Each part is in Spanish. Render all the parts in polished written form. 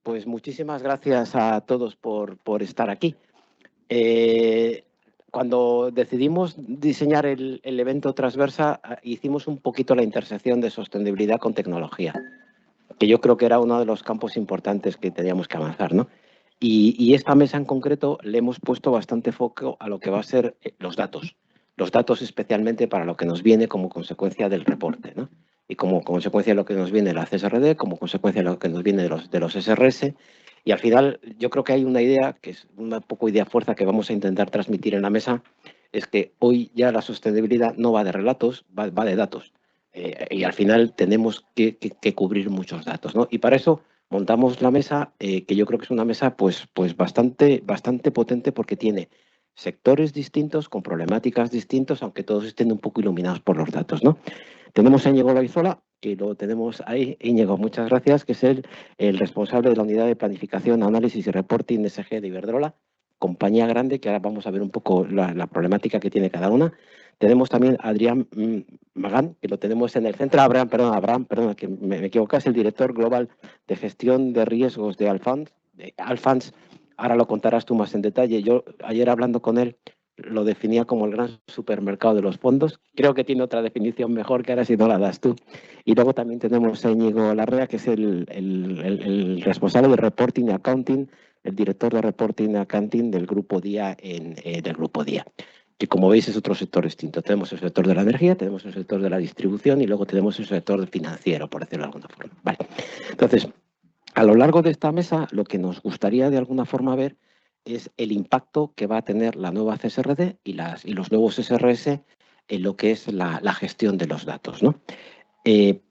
Pues muchísimas gracias a todos por estar aquí. Cuando decidimos diseñar el evento Transversa, hicimos un poquito la intersección de sostenibilidad con tecnología, que yo creo que era uno de los campos importantes que teníamos que avanzar, ¿no? Y esta mesa en concreto le hemos puesto bastante foco a lo que va a ser los datos especialmente para lo que nos viene como consecuencia del reporte, ¿no? Y como consecuencia de lo que nos viene de la CSRD, como consecuencia de lo que nos viene de los SRS. Y al final yo creo que hay una idea, que es una poco idea fuerza que vamos a intentar transmitir en la mesa, es que hoy ya la sostenibilidad no va de relatos, va de datos. Y al final tenemos que cubrir muchos datos, ¿no? Y para eso montamos la mesa, que yo creo que es una mesa pues bastante potente porque tiene sectores distintos, con problemáticas distintas, aunque todos estén un poco iluminados por los datos, ¿no? Tenemos a Íñigo Loaizola, que lo tenemos ahí. Íñigo, muchas gracias, que es el responsable de la unidad de planificación, análisis y reporting SG de Iberdrola, compañía grande, que ahora vamos a ver un poco la problemática que tiene cada una. Tenemos también a Adrián Magán, que lo tenemos en el centro. Abraham, perdona, que me equivoqué, es el director global de gestión de riesgos de Alfans. Ahora lo contarás tú más en detalle. Yo ayer hablando con él lo definía como el gran supermercado de los fondos. Creo que tiene otra definición mejor que ahora si no la das tú. Y luego también tenemos a Íñigo Larrea, que es el responsable de Reporting y Accounting, el director de Reporting y Accounting del Grupo Día que como veis es otro sector distinto. Tenemos el sector de la energía, tenemos el sector de la distribución y luego tenemos el sector financiero, por decirlo de alguna forma. Vale. Entonces, a lo largo de esta mesa, lo que nos gustaría de alguna forma ver es el impacto que va a tener la nueva CSRD y los nuevos SRS en lo que es la gestión de los datos, ¿no?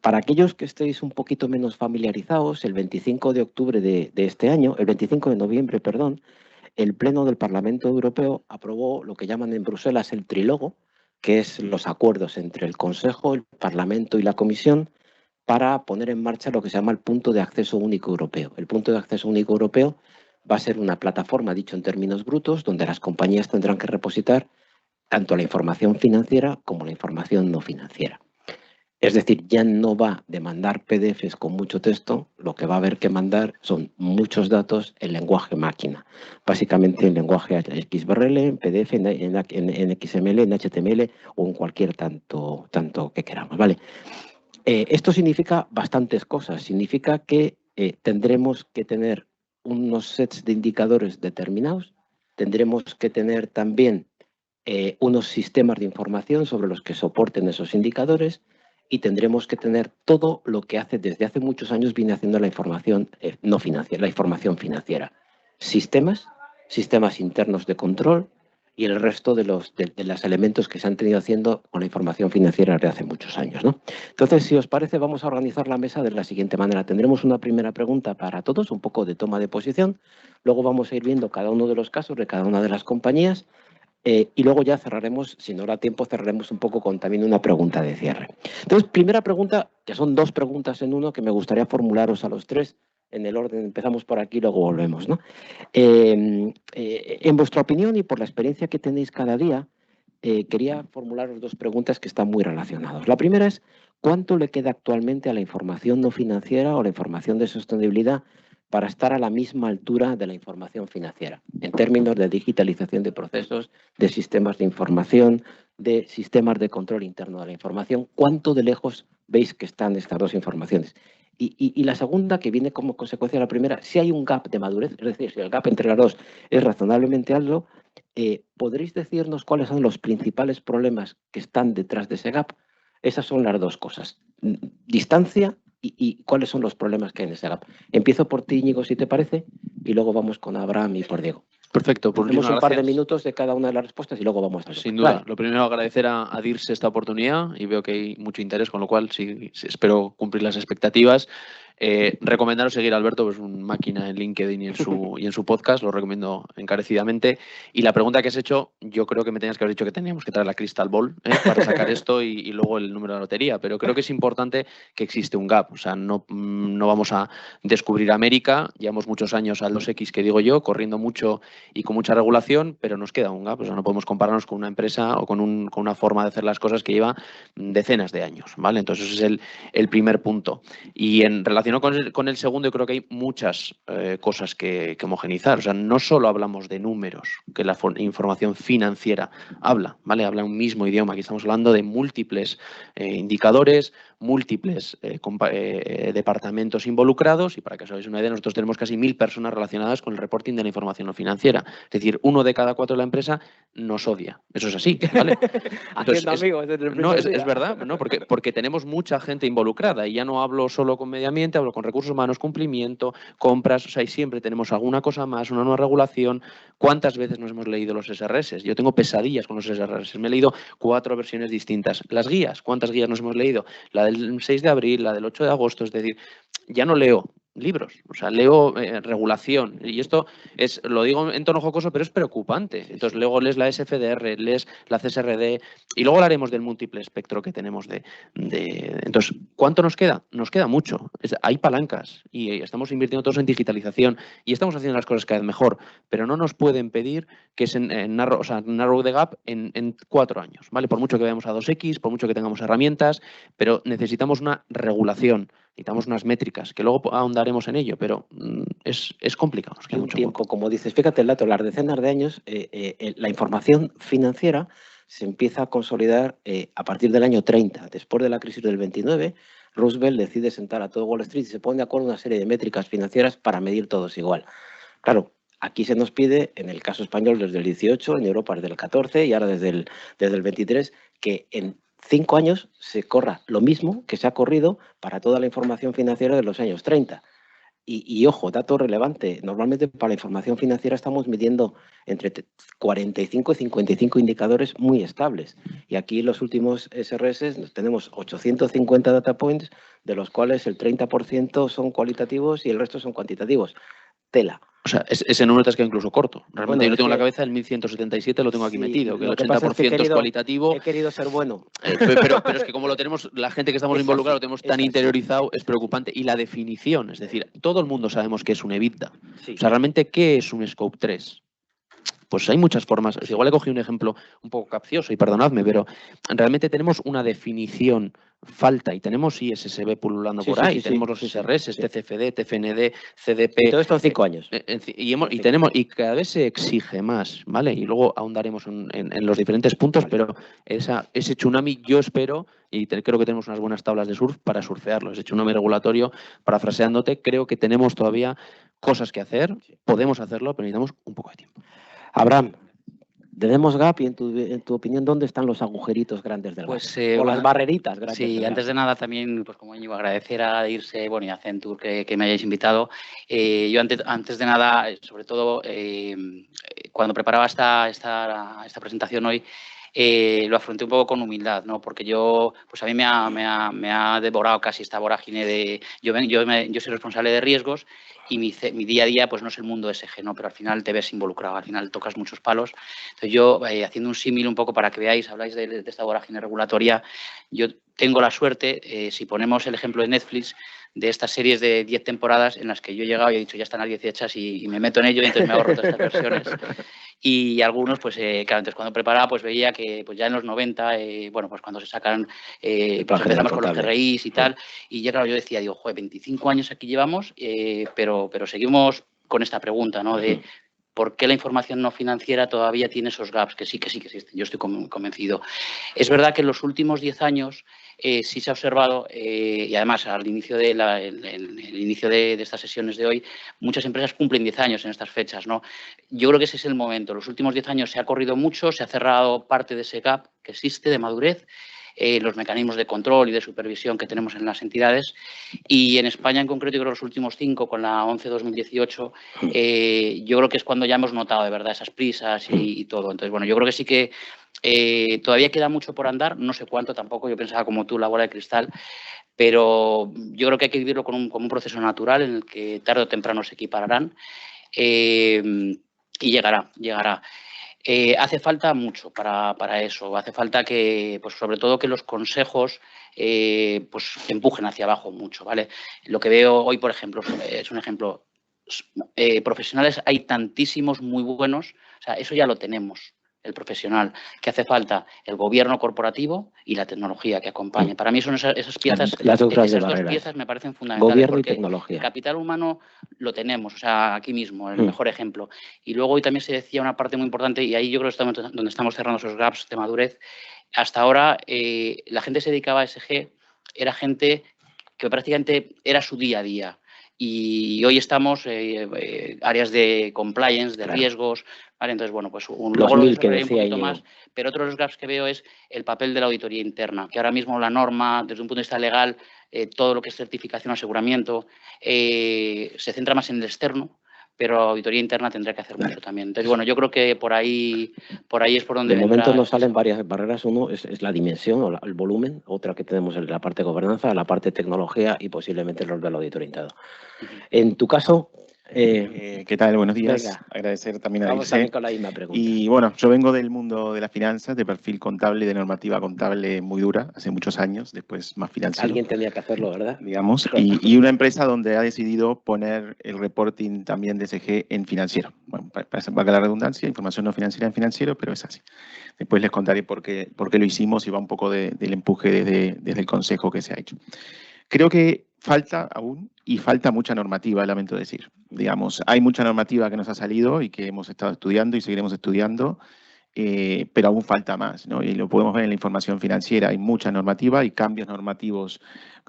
Para aquellos que estéis un poquito menos familiarizados, el 25 de octubre de este año, el 25 de noviembre, perdón, el Pleno del Parlamento Europeo aprobó lo que llaman en Bruselas el trílogo, que es los acuerdos entre el Consejo, el Parlamento y la Comisión para poner en marcha lo que se llama el punto de acceso único europeo. El punto de acceso único europeo va a ser una plataforma, dicho en términos brutos, donde las compañías tendrán que repositar tanto la información financiera como la información no financiera. Es decir, ya no va de mandar PDFs con mucho texto, lo que va a haber que mandar son muchos datos en lenguaje máquina. Básicamente en lenguaje XBRL, en PDF, en XML, en HTML o en cualquier tanto que queramos, ¿vale? Esto significa bastantes cosas. Significa que tendremos que tener unos sets de indicadores determinados, tendremos que tener también unos sistemas de información sobre los que soporten esos indicadores y tendremos que tener todo lo que desde hace muchos años viene haciendo la información no financiera, la información financiera. Sistemas internos de control y el resto de los elementos que se han tenido haciendo con la información financiera desde hace muchos años, ¿no? Entonces, si os parece, vamos a organizar la mesa de la siguiente manera. Tendremos una primera pregunta para todos, un poco de toma de posición. Luego vamos a ir viendo cada uno de los casos de cada una de las compañías. Y luego ya cerraremos, si no da tiempo, cerraremos un poco con también una pregunta de cierre. Entonces, primera pregunta, que son dos preguntas en uno, que me gustaría formularos a los tres en el orden. Empezamos por aquí y luego volvemos, ¿no? En vuestra opinión y por la experiencia que tenéis cada día, quería formularos dos preguntas que están muy relacionadas. La primera es, ¿cuánto le queda actualmente a la información no financiera o la información de sostenibilidad para estar a la misma altura de la información financiera, en términos de digitalización de procesos, de sistemas de información, de sistemas de control interno de la información? ¿Cuánto de lejos veis que están estas dos informaciones? Y la segunda, que viene como consecuencia de la primera, si hay un gap de madurez, es decir, si el gap entre las dos es razonablemente alto, ¿podréis decirnos cuáles son los principales problemas que están detrás de ese gap? Esas son las dos cosas. Distancia y cuáles son los problemas que hay en ese gap. Empiezo por ti, Íñigo, si te parece, y luego vamos con Abraham y por Diego. Perfecto. Pues tenemos un par de minutos de cada una de las respuestas y luego vamos a... Sin duda. Vale. Lo primero, agradecer a DIRSE esta oportunidad y veo que hay mucho interés, con lo cual sí espero cumplir las expectativas. Recomendaros seguir a Alberto, pues un máquina en LinkedIn y en su podcast, lo recomiendo encarecidamente. Y la pregunta que has hecho, yo creo que me tenías que haber dicho que teníamos que traer la Crystal Ball para sacar esto y luego el número de la lotería, pero creo que es importante que existe un gap, o sea, no vamos a descubrir América, llevamos muchos años al 2X, que digo yo, corriendo mucho y con mucha regulación, pero nos queda un gap, o sea, no podemos compararnos con una empresa o con una forma de hacer las cosas que lleva decenas de años, ¿vale? Entonces ese es el primer punto. Y en relación relacionado con el segundo, yo creo que hay muchas cosas que homogeneizar. O sea, no solo hablamos de números, que la información financiera habla, ¿vale? Habla un mismo idioma. Aquí estamos hablando de múltiples indicadores, múltiples departamentos involucrados, y para que os hagáis una idea, nosotros tenemos casi 1000 personas relacionadas con el reporting de la información no financiera. Es decir, 1 de cada 4 de la empresa nos odia. Eso es así, ¿vale? Entonces, es verdad, ¿no? Porque tenemos mucha gente involucrada, y ya no hablo solo con medio ambiente, hablo con recursos humanos, cumplimiento, compras, o sea, y siempre tenemos alguna cosa más, una nueva regulación. ¿Cuántas veces nos hemos leído los SRS? Yo tengo pesadillas con los SRS. Me he leído 4 versiones distintas. Las guías, ¿cuántas guías nos hemos leído? La del 6 de abril, la del 8 de agosto, es decir, ya no leo libros, o sea, leo regulación, y esto lo digo en tono jocoso, pero es preocupante. Entonces luego lees la SFDR, lees la CSRD, y luego hablaremos del múltiple espectro que tenemos Entonces, ¿cuánto nos queda? Nos queda mucho. Hay palancas, y estamos invirtiendo todos en digitalización, y estamos haciendo las cosas cada vez mejor, pero no nos pueden pedir que es narrow the gap en 4 años, ¿vale? Por mucho que vayamos a 2X, por mucho que tengamos herramientas, pero necesitamos una regulación. Necesitamos unas métricas, que luego ahondaremos en ello, pero es complicado. Nos queda un tiempo, como dices, fíjate el dato, las decenas de años, la información financiera se empieza a consolidar a partir del año 30. Después de la crisis del 29, Roosevelt decide sentar a todo Wall Street y se pone de acuerdo en una serie de métricas financieras para medir todos igual. Claro, aquí se nos pide, en el caso español desde el 18, en Europa desde el 14 y ahora desde el 23, que en 5 años se corra lo mismo que se ha corrido para toda la información financiera de los años 30. Y ojo, dato relevante, normalmente para la información financiera estamos midiendo entre 45 y 55 indicadores muy estables. Y aquí los últimos SRS tenemos 850 data points, de los cuales el 30% son cualitativos y el resto son cuantitativos. Tela. O sea, ese número te has quedado incluso corto. Realmente yo lo tengo en la cabeza, el 1177 lo tengo aquí metido, que el 80% es cualitativo. He querido ser bueno. Pero es que como lo tenemos, la gente que estamos involucrados lo tenemos tan interiorizado, es preocupante. Y la definición, es decir, todo el mundo sabemos que es un EBITDA. Sí. O sea, realmente, ¿qué es un Scope 3? Pues hay muchas formas. Igual he cogido un ejemplo un poco capcioso y perdonadme, pero realmente tenemos una definición falta, y tenemos ISSB pululando por ahí, tenemos los SRS, TCFD, TFND, CDP. Todo esto en 5 años. Y cada vez se exige más, ¿vale? Y luego ahondaremos en los diferentes puntos, pero ese tsunami yo espero, y creo que tenemos unas buenas tablas de surf para surfearlo, ese tsunami regulatorio, parafraseándote, creo que tenemos todavía cosas que hacer, podemos hacerlo, pero necesitamos un poco de tiempo. Abraham, tenemos gap, y en tu opinión, ¿dónde están los agujeritos grandes del gap? O las barreritas grandes. Sí, antes de nada también, pues como Íñigo, agradecer a Dirse, y a Accenture que me hayáis invitado. Yo antes de nada, sobre todo, cuando preparaba esta presentación hoy, lo afronté un poco con humildad, ¿no? Porque pues a mí me ha devorado casi esta vorágine de... Yo soy responsable de riesgos, y mi día a día pues no es el mundo SG, ¿no? Pero al final te ves involucrado, al final tocas muchos palos. Entonces yo, haciendo un símil un poco para que veáis, habláis de esta vorágine regulatoria, yo tengo la suerte, si ponemos el ejemplo de Netflix, de estas series de 10 temporadas en las que yo he llegado y he dicho ya están las 10 hechas, y me meto en ello, y entonces me ahorro todas estas versiones. Y algunos, pues claro, entonces cuando preparaba, pues veía que pues ya en los 90, pues cuando se sacan, pues empezamos con los GRIs y tal, y ya claro, yo decía, digo, joder, 25 años aquí llevamos, pero seguimos con esta pregunta, ¿no? De ¿por qué la información no financiera todavía tiene esos gaps? Que sí que existen, yo estoy convencido. Es verdad que en los últimos 10 años sí se ha observado, y además al inicio el inicio de estas sesiones de hoy, muchas empresas cumplen 10 años en estas fechas, ¿no? Yo creo que ese es el momento. Los últimos 10 años se ha corrido mucho, se ha cerrado parte de ese gap que existe de madurez, los mecanismos de control y de supervisión que tenemos en las entidades, y en España en concreto, yo creo que los últimos 5, con la 11-2018, yo creo que es cuando ya hemos notado de verdad esas prisas y todo. Entonces, bueno, yo creo que sí que todavía queda mucho por andar, no sé cuánto tampoco, yo pensaba como tú, la bola de cristal, pero yo creo que hay que vivirlo como un proceso natural en el que tarde o temprano se equipararán, y llegará. Hace falta mucho para eso, hace falta que, pues sobre todo, que los consejos pues empujen hacia abajo mucho, ¿vale? Lo que veo hoy, por ejemplo, es un ejemplo, profesionales hay tantísimos muy buenos, o sea, eso ya lo tenemos. el profesional, que hace falta el gobierno corporativo y la tecnología que acompañe. Para mí son esas piezas, las dos esas barreras. dos piezas me parecen fundamentales. Gobierno y porque tecnología. el capital humano lo tenemos, o sea, aquí mismo, el mejor ejemplo. Y luego hoy también se decía una parte muy importante, y ahí yo creo que estamos donde estamos cerrando esos gaps de madurez. Hasta ahora la gente se dedicaba a ESG, era gente que prácticamente era su día a día. Y hoy estamos áreas de compliance, de riesgos, ¿vale? Entonces, bueno, pues luego lo desarrollaré un poquito más, pero otro de los gaps que veo es el papel de la auditoría interna, que ahora mismo la norma, desde un punto de vista legal, todo lo que es certificación, aseguramiento, se centra más en el externo, pero la auditoría interna tendrá que hacer mucho también. Entonces, bueno, yo creo que por ahí es por donde de momento nos salen varias barreras. Uno es la dimensión o el volumen, otra que tenemos es la parte de gobernanza, la parte de tecnología y posiblemente el rol del auditor interno. En tu caso... ¿qué tal? Buenos días. Venga, agradecer también a vamos también con la misma pregunta. Y bueno, yo vengo del mundo de las finanzas, de perfil contable, de normativa contable muy dura, hace muchos años, después más financiero. Alguien tenía que hacerlo, ¿verdad? Digamos, y una empresa donde ha decidido poner el reporting también de ESG en financiero. Bueno, para la redundancia, información no financiera en financiero, pero es así. Después les contaré por qué lo hicimos y va un poco del empuje desde el consejo que se ha hecho. Creo que falta aún y falta mucha normativa, lamento decir. Digamos, hay mucha normativa que nos ha salido y que hemos estado estudiando y seguiremos estudiando, pero aún falta más, ¿no? Y lo podemos ver en la información financiera. Hay mucha normativa y cambios normativos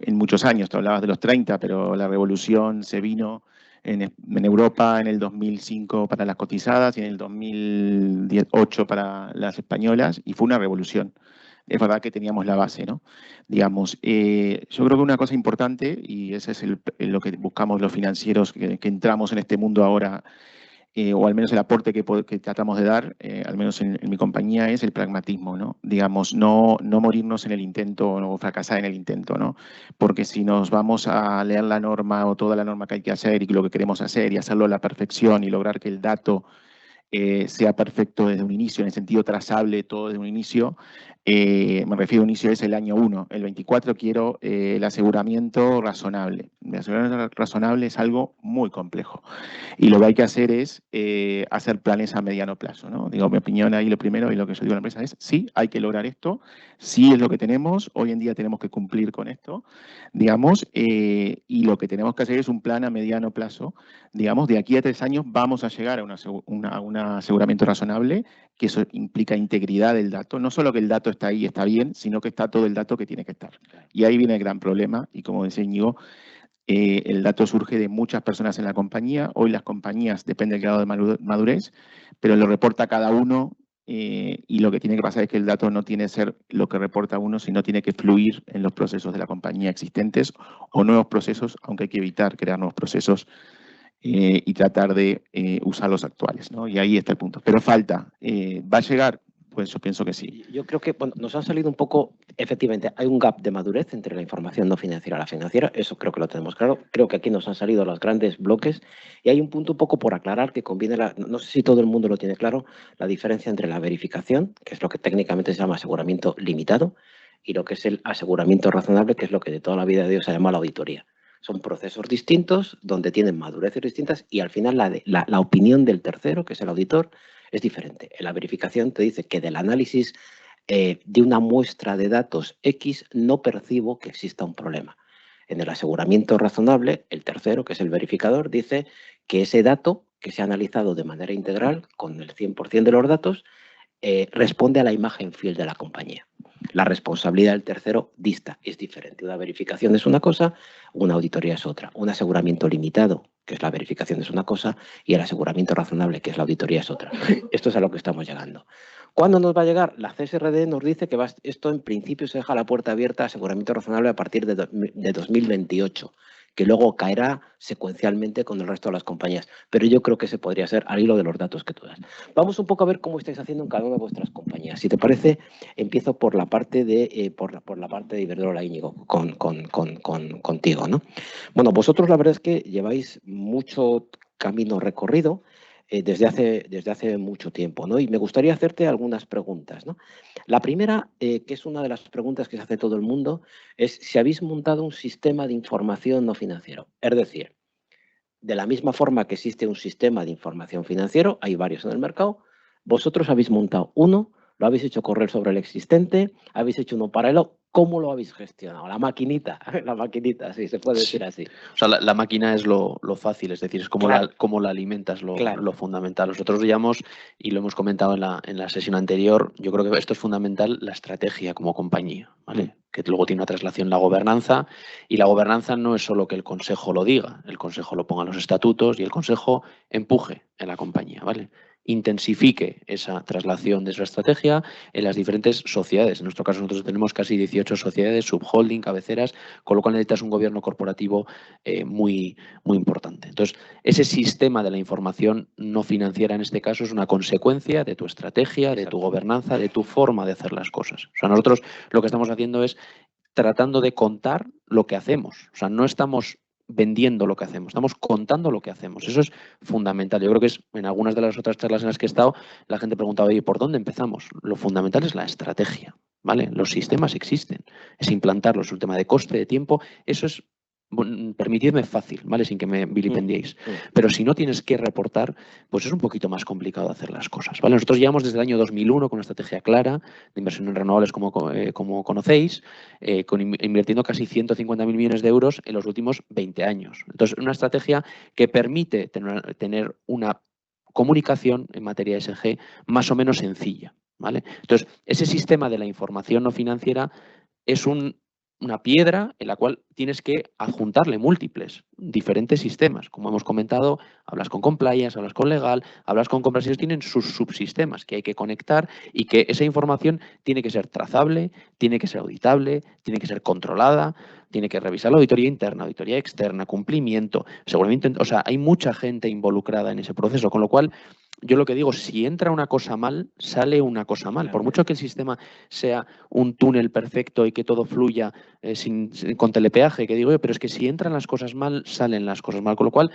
en muchos años. Tú hablabas de los 30, pero la revolución se vino en Europa en el 2005 para las cotizadas y en el 2008 para las españolas, y fue una revolución. Es verdad que teníamos la base, ¿no? Digamos, yo creo que una cosa importante, y ese es lo que buscamos los financieros que entramos en este mundo ahora, o al menos el aporte que tratamos de dar, al menos en mi compañía, es el pragmatismo, ¿no? Digamos, no morirnos en el intento o fracasar en el intento, ¿no? Porque si nos vamos a leer la norma o toda la norma que hay que hacer y lo que queremos hacer y hacerlo a la perfección y lograr que el dato sea perfecto desde un inicio, en el sentido trazable todo desde un inicio, me refiero a un inicio es el año 1. El 24 quiero el aseguramiento razonable. El aseguramiento razonable es algo muy complejo. Y lo que hay que hacer es hacer planes a mediano plazo, ¿no? Digo, mi opinión ahí lo primero y lo que yo digo a la empresa es, sí, hay que lograr esto, sí es lo que tenemos, hoy en día tenemos que cumplir con esto, digamos, y lo que tenemos que hacer es un plan a mediano plazo, digamos, de aquí a 3 años vamos a llegar a un aseguramiento razonable, que eso implica integridad del dato, no solo que el dato está ahí, está bien, sino que está todo el dato que tiene que estar. Y ahí viene el gran problema, y como decía Íñigo, el dato surge de muchas personas en la compañía. Hoy las compañías, depende del grado de madurez, pero lo reporta cada uno, y lo que tiene que pasar es que el dato no tiene que ser lo que reporta uno, sino tiene que fluir en los procesos de la compañía existentes o nuevos procesos, aunque hay que evitar crear nuevos procesos y tratar de usar los actuales, ¿no? Y ahí está el punto. Pero falta. ¿Va a llegar? Pues yo pienso que sí. Yo creo que bueno, nos han salido un poco, efectivamente, hay un gap de madurez entre la información no financiera y la financiera, eso creo que lo tenemos claro. Creo que aquí nos han salido los grandes bloques y hay un punto un poco por aclarar que conviene, no sé si todo el mundo lo tiene claro, la diferencia entre la verificación, que es lo que técnicamente se llama aseguramiento limitado, y lo que es el aseguramiento razonable, que es lo que de toda la vida de Dios se llama la auditoría. Son procesos distintos, donde tienen madureces distintas y al final la opinión del tercero, que es el auditor, es diferente. En la verificación te dice que del análisis de una muestra de datos X no percibo que exista un problema. En el aseguramiento razonable, el tercero, que es el verificador, dice que ese dato que se ha analizado de manera integral, con el 100% de los datos, responde a la imagen fiel de la compañía. La responsabilidad del tercero dista, es diferente. Una verificación es una cosa, una auditoría es otra. Un aseguramiento limitado, que es la verificación, es una cosa, y el aseguramiento razonable, que es la auditoría, es otra. Esto es a lo que estamos llegando. ¿Cuándo nos va a llegar? La CSRD nos dice que esto en principio se deja la puerta abierta a aseguramiento razonable a partir de 2028. Que luego caerá secuencialmente con el resto de las compañías. Pero yo creo que ese podría ser al hilo de los datos que tú das. Vamos un poco a ver cómo estáis haciendo en cada una de vuestras compañías. Si te parece, empiezo por la parte de por la parte de Iberdrola, Íñigo, contigo, ¿no? Bueno, vosotros la verdad es que lleváis mucho camino recorrido desde hace mucho tiempo, ¿no? Y me gustaría hacerte algunas preguntas, ¿no? La primera, que es una de las preguntas que se hace todo el mundo, es si habéis montado un sistema de información no financiero. Es decir, de la misma forma que existe un sistema de información financiero, hay varios en el mercado, Vosotros habéis montado uno, lo habéis hecho correr sobre el existente, habéis hecho uno paralelo. ¿Cómo lo habéis gestionado? La maquinita, sí, se puede decir así. O sea, la máquina es lo fácil, es decir, es como, claro. cómo la alimentas, lo claro. fundamental. Nosotros llamamos, y lo hemos comentado en la sesión anterior, yo creo que esto es fundamental, la estrategia como compañía, ¿vale? Que luego tiene una traslación la gobernanza, y la gobernanza no es solo que el consejo lo diga, el consejo lo ponga en los estatutos y el consejo empuje en la compañía, ¿vale? Intensifique esa traslación de su estrategia en las diferentes sociedades. En nuestro caso nosotros tenemos casi 18 sociedades, subholding, cabeceras, con lo cual necesitas un gobierno corporativo muy importante. Entonces, ese sistema de la información no financiera en este caso es una consecuencia de tu estrategia, de tu gobernanza, de tu forma de hacer las cosas. O sea, nosotros lo que estamos haciendo es tratando de contar lo que hacemos. O sea, no estamos vendiendo lo que hacemos, estamos contando lo que hacemos. Eso es fundamental. Yo creo que es en algunas de las otras charlas en las que he estado, la gente preguntaba, oye, ¿por dónde empezamos? Lo fundamental es la estrategia, ¿vale? Los sistemas existen, es implantarlos, es un tema de coste, de tiempo, eso es, permitidme, fácil, ¿vale? Sin que me vilipendiéis. Pero si no tienes que reportar, pues es un poquito más complicado hacer las cosas, ¿vale? Nosotros llevamos desde el año 2001 con una estrategia clara de inversión en renovables, como conocéis, invirtiendo casi 150.000 millones de euros en los últimos 20 años. Entonces, una estrategia que permite tener una comunicación en materia de ESG más o menos sencilla, ¿vale? Entonces, ese sistema de la información no financiera es una piedra en la cual tienes que adjuntarle múltiples, diferentes sistemas. Como hemos comentado, hablas con compliance, hablas con legal, hablas con compras, ellos tienen sus subsistemas que hay que conectar y que esa información tiene que ser trazable, tiene que ser auditable, tiene que ser controlada, tiene que revisar la auditoría interna, auditoría externa, cumplimiento, seguramente, o sea, hay mucha gente involucrada en ese proceso, con lo cual yo lo que digo, si entra una cosa mal, sale una cosa mal. Por mucho que el sistema sea un túnel perfecto y que todo fluya con telepeaje, que digo yo, pero es que si entran las cosas mal, salen las cosas mal. Con lo cual,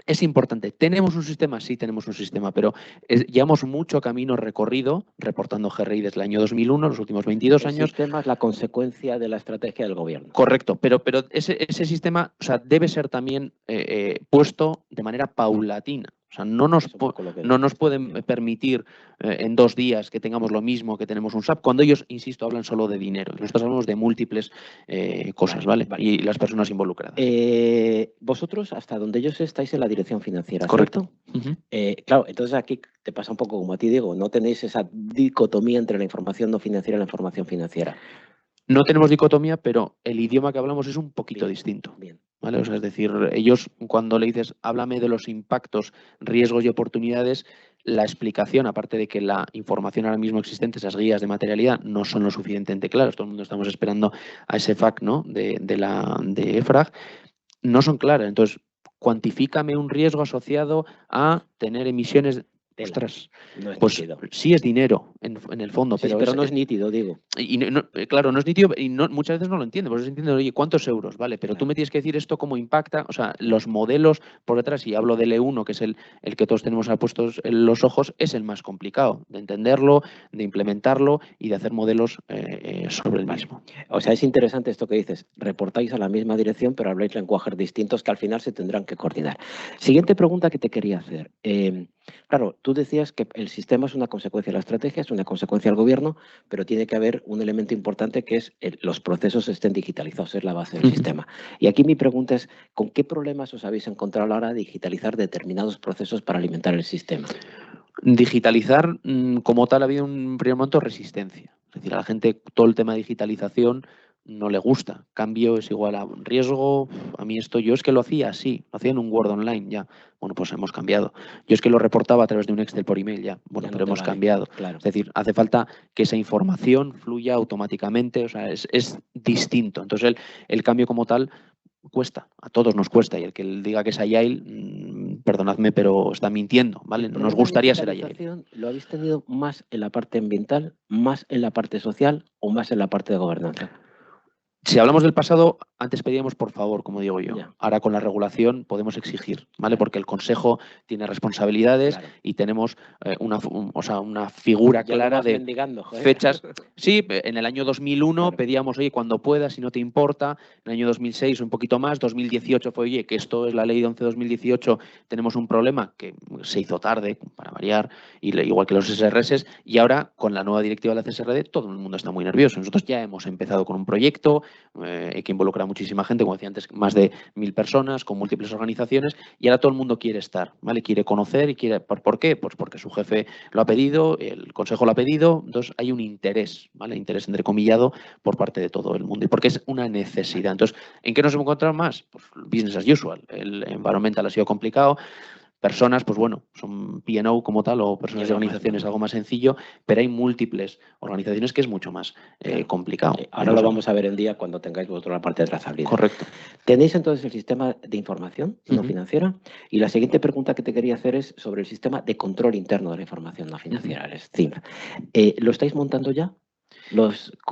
es importante. ¿Tenemos un sistema? Sí, tenemos un sistema, pero llevamos mucho camino recorrido, reportando GRI desde el año 2001, los últimos 22 años. El sistema es la consecuencia de la estrategia del gobierno. Correcto, pero ese sistema, o sea, debe ser también puesto de manera paulatina. O sea, no nos pueden permitir en 2 días que tengamos lo mismo que tenemos un SAP, cuando ellos, insisto, hablan solo de dinero. Nosotros hablamos de múltiples cosas, ¿vale? Y las personas involucradas. Vosotros, hasta donde yo sé, estáis en la dirección financiera, correcto. ¿cierto? Claro, entonces aquí te pasa un poco como a ti, Diego, no tenéis esa dicotomía entre la información no financiera y la información financiera. No tenemos dicotomía, pero el idioma que hablamos es un poquito distinto. Bien. ¿Vale? O sea, es decir, ellos cuando le dices, háblame de los impactos, riesgos y oportunidades, la explicación, aparte de que la información ahora mismo existente, esas guías de materialidad, no son lo suficientemente claras, todo el mundo estamos esperando a ese FAQ, ¿no? de EFRAG, no son claras. Entonces, cuantifícame un riesgo asociado a tener emisiones. Ostras, no es pues nítido. Sí es dinero en el fondo, Sí, pero no es nítido, digo. Y claro, no es nítido y muchas veces no lo entiende. Por eso se entiende, oye, ¿cuántos euros? Vale, pero Claro. tú me tienes que decir esto cómo impacta, o sea, los modelos por detrás, y hablo del E1, que es el que todos tenemos puestos en los ojos, es el más complicado de entenderlo, de implementarlo y de hacer modelos sobre el mismo. O sea, es interesante esto que dices, reportáis a la misma dirección, pero habláis lenguajes distintos que al final se tendrán que coordinar. Siguiente pregunta que te quería hacer. Claro, tú decías que el sistema es una consecuencia de la estrategia, es una consecuencia del gobierno, pero tiene que haber un elemento importante que es los procesos estén digitalizados, es la base del sistema. Y aquí mi pregunta es, ¿con qué problemas os habéis encontrado a la hora de digitalizar determinados procesos para alimentar el sistema? Digitalizar, como tal, ha habido un primer momento resistencia. Es decir, a la gente todo el tema de digitalización no le gusta. Cambio es igual a un riesgo. A mí esto, yo es que lo hacía así, lo hacía en un Word online ya. Bueno, pues hemos cambiado. Yo es que lo reportaba a través de un Excel por email ya. Bueno, pero hemos cambiado. Claro. Es decir, hace falta que esa información fluya automáticamente, o sea, es distinto. Entonces, el cambio como tal cuesta, a todos nos cuesta, y el que diga que es Agile, perdonadme, pero está mintiendo, ¿vale? No nos gustaría ser Agile. ¿Lo habéis tenido más en la parte ambiental, más en la parte social o más en la parte de gobernanza? Si hablamos del pasado, antes pedíamos por favor, como digo yo. Ya. Ahora con la regulación podemos exigir, ¿vale? Porque el Consejo tiene responsabilidades y tenemos una figura Ya clara de mendigando, joder. fechas. Sí, en el año 2001 pedíamos, oye, cuando puedas, si no te importa. En el año 2006 un poquito más. 2018 fue, oye, que esto es la ley de 11/2018, tenemos un problema que se hizo tarde, para variar, igual que los SRS, y ahora con la nueva directiva de la CSRD todo el mundo está muy nervioso. Nosotros ya hemos empezado con un proyecto que involucra a muchísima gente, como decía antes, más de 1000 personas, con múltiples organizaciones, y ahora todo el mundo quiere estar, ¿vale? Quiere conocer y quiere... ¿Por qué? Pues porque su jefe lo ha pedido, el Consejo lo ha pedido, entonces hay un interés, ¿vale? Interés entrecomillado por parte de todo el mundo y porque es una necesidad. Entonces, ¿en qué nos hemos encontrado más? Pues business as usual. El environmental ha sido complicado. Personas, pues bueno, son P&O como tal o personas de organizaciones, algo más sencillo, pero hay múltiples organizaciones que es mucho más complicado. Ahora lo vamos a ver el día cuando tengáis vosotros la parte de trazabilidad. Correcto. Tenéis entonces el sistema de información no financiera y la siguiente pregunta que te quería hacer es sobre el sistema de control interno de la información no financiera, el SCIM. ¿Lo estáis montando ya?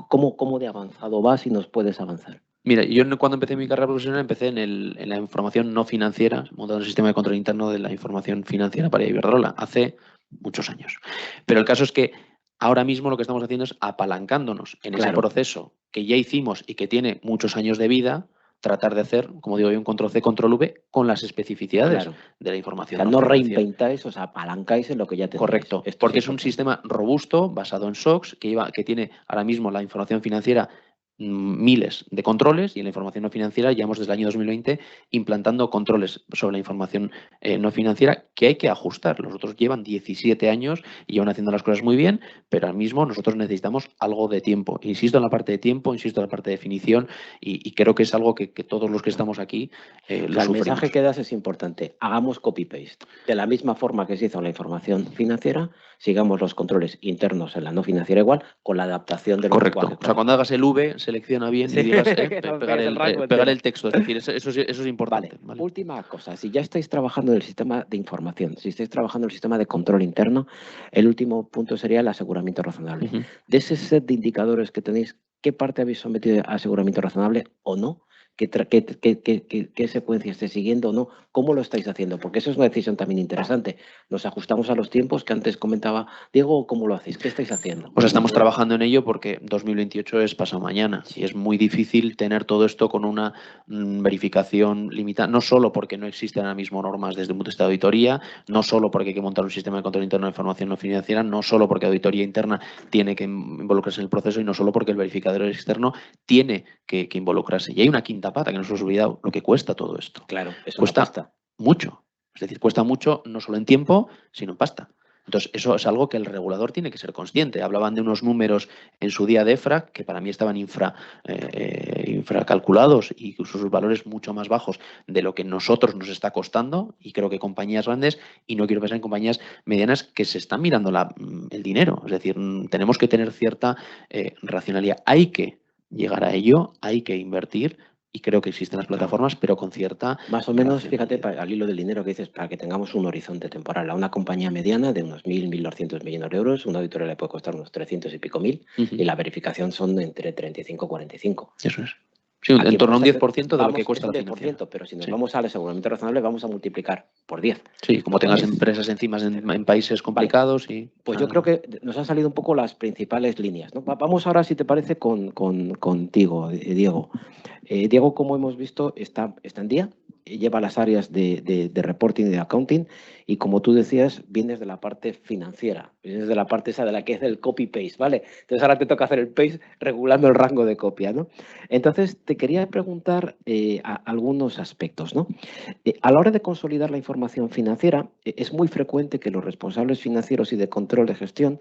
¿Cómo de avanzado va, si nos puedes avanzar? Mira, yo cuando empecé mi carrera profesional empecé en la información no financiera, montando el sistema de control interno de la información financiera para Iberdrola, hace muchos años. Pero el caso es que ahora mismo lo que estamos haciendo es apalancándonos en ese proceso que ya hicimos y que tiene muchos años de vida, tratar de hacer, como digo yo, un control C, control V con las especificidades de la información. O sea, no reinventáis, os apalancáis en lo que ya tenéis. Correcto, porque es un sistema robusto, basado en SOX, que tiene ahora mismo la información financiera miles de controles y en la información no financiera llevamos desde el año 2020 implantando controles sobre la información no financiera que hay que ajustar. Los otros llevan 17 años y llevan haciendo las cosas muy bien, pero al mismo nosotros necesitamos algo de tiempo. Insisto en la parte de tiempo, insisto en la parte de definición y creo que es algo que todos los que estamos aquí lo sufrimos. El mensaje que das es importante. Hagamos copy-paste. De la misma forma que se hizo en la información financiera, sigamos los controles internos en la no financiera igual, con la adaptación del lenguaje. Correcto. O sea, cuando hagas el V, selecciona bien y digas, pegar el texto. Es decir, eso es importante. Vale. Última cosa, si ya estáis trabajando en el sistema de información, si estáis trabajando en el sistema de control interno, el último punto sería el aseguramiento razonable. De ese set de indicadores que tenéis, ¿qué parte habéis sometido a aseguramiento razonable o no? ¿Qué secuencia estáis siguiendo o no? ¿Cómo lo estáis haciendo? Porque eso es una decisión también interesante. ¿Nos ajustamos a los tiempos que antes comentaba Diego? ¿Cómo lo hacéis? ¿Qué estáis haciendo? Pues estamos trabajando en ello porque 2028 es pasado mañana y es muy difícil tener todo esto con una verificación limitada, no solo porque no existen ahora mismo normas desde un punto de vista de auditoría, no solo porque hay que montar un sistema de control interno de información no financiera, no solo porque auditoría interna tiene que involucrarse en el proceso y no solo porque el verificador externo tiene que involucrarse. Y hay una quinta pata que nos hemos olvidado, lo que cuesta todo esto. Claro, eso cuesta mucho. Es decir, cuesta mucho no solo en tiempo, sino en pasta. Entonces, eso es algo que el regulador tiene que ser consciente. Hablaban de unos números en su día de EFRA que para mí estaban infracalculados y sus valores mucho más bajos de lo que nosotros nos está costando, y creo que compañías grandes, y no quiero pensar en compañías medianas, que se están mirando el dinero. Es decir, tenemos que tener cierta racionalidad. Hay que llegar a ello, hay que invertir. Y creo que existen las plataformas, pero con cierta... Más o menos, fíjate, al hilo del dinero que dices, para que tengamos un horizonte temporal. A una compañía mediana de unos 1.200 millones de euros, una auditoría le puede costar unos 300 y pico mil, y la verificación son entre 35 y 45. Eso es. Sí, en torno a un 10% de lo que cuesta la financiación. Pero si nos vamos al aseguramiento razonable, vamos a multiplicar por 10. Sí, como tengas empresas encima en países complicados. Vale. Pues yo creo que nos han salido un poco las principales líneas, ¿no? Vamos ahora, si te parece, contigo, Diego. Diego, como hemos visto, está en día, lleva las áreas de reporting y de accounting, y como tú decías, vienes de la parte financiera, vienes de la parte esa de la que es el copy-paste, ¿vale? Entonces ahora te toca hacer el paste regulando el rango de copia, ¿no? Entonces te quería preguntar algunos aspectos, ¿no? A la hora de consolidar la información financiera, es muy frecuente que los responsables financieros y de control de gestión,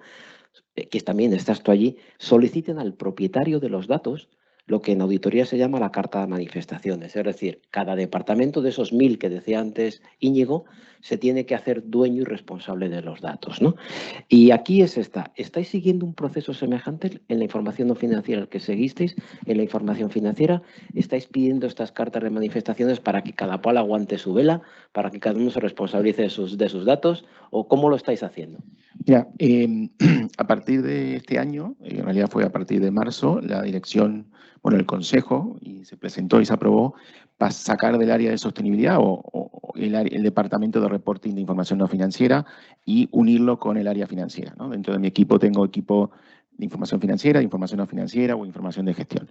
que también estás tú allí, soliciten al propietario de los datos lo que en auditoría se llama la carta de manifestaciones. Es decir, cada departamento de esos 1000 que decía antes Íñigo se tiene que hacer dueño y responsable de los datos, ¿no? Y aquí ¿estáis siguiendo un proceso semejante en la información no financiera el que seguisteis? En la información financiera, ¿estáis pidiendo estas cartas de manifestaciones para que cada cual aguante su vela, para que cada uno se responsabilice de sus datos? ¿O cómo lo estáis haciendo? Mira, a partir de este año, en realidad fue a partir de marzo, la dirección bueno, el Consejo, y se presentó y se aprobó, para sacar del área de sostenibilidad o el departamento de reporting de información no financiera y unirlo con el área financiera, ¿no? Dentro de mi equipo tengo equipo de información financiera, de información no financiera o información de gestión.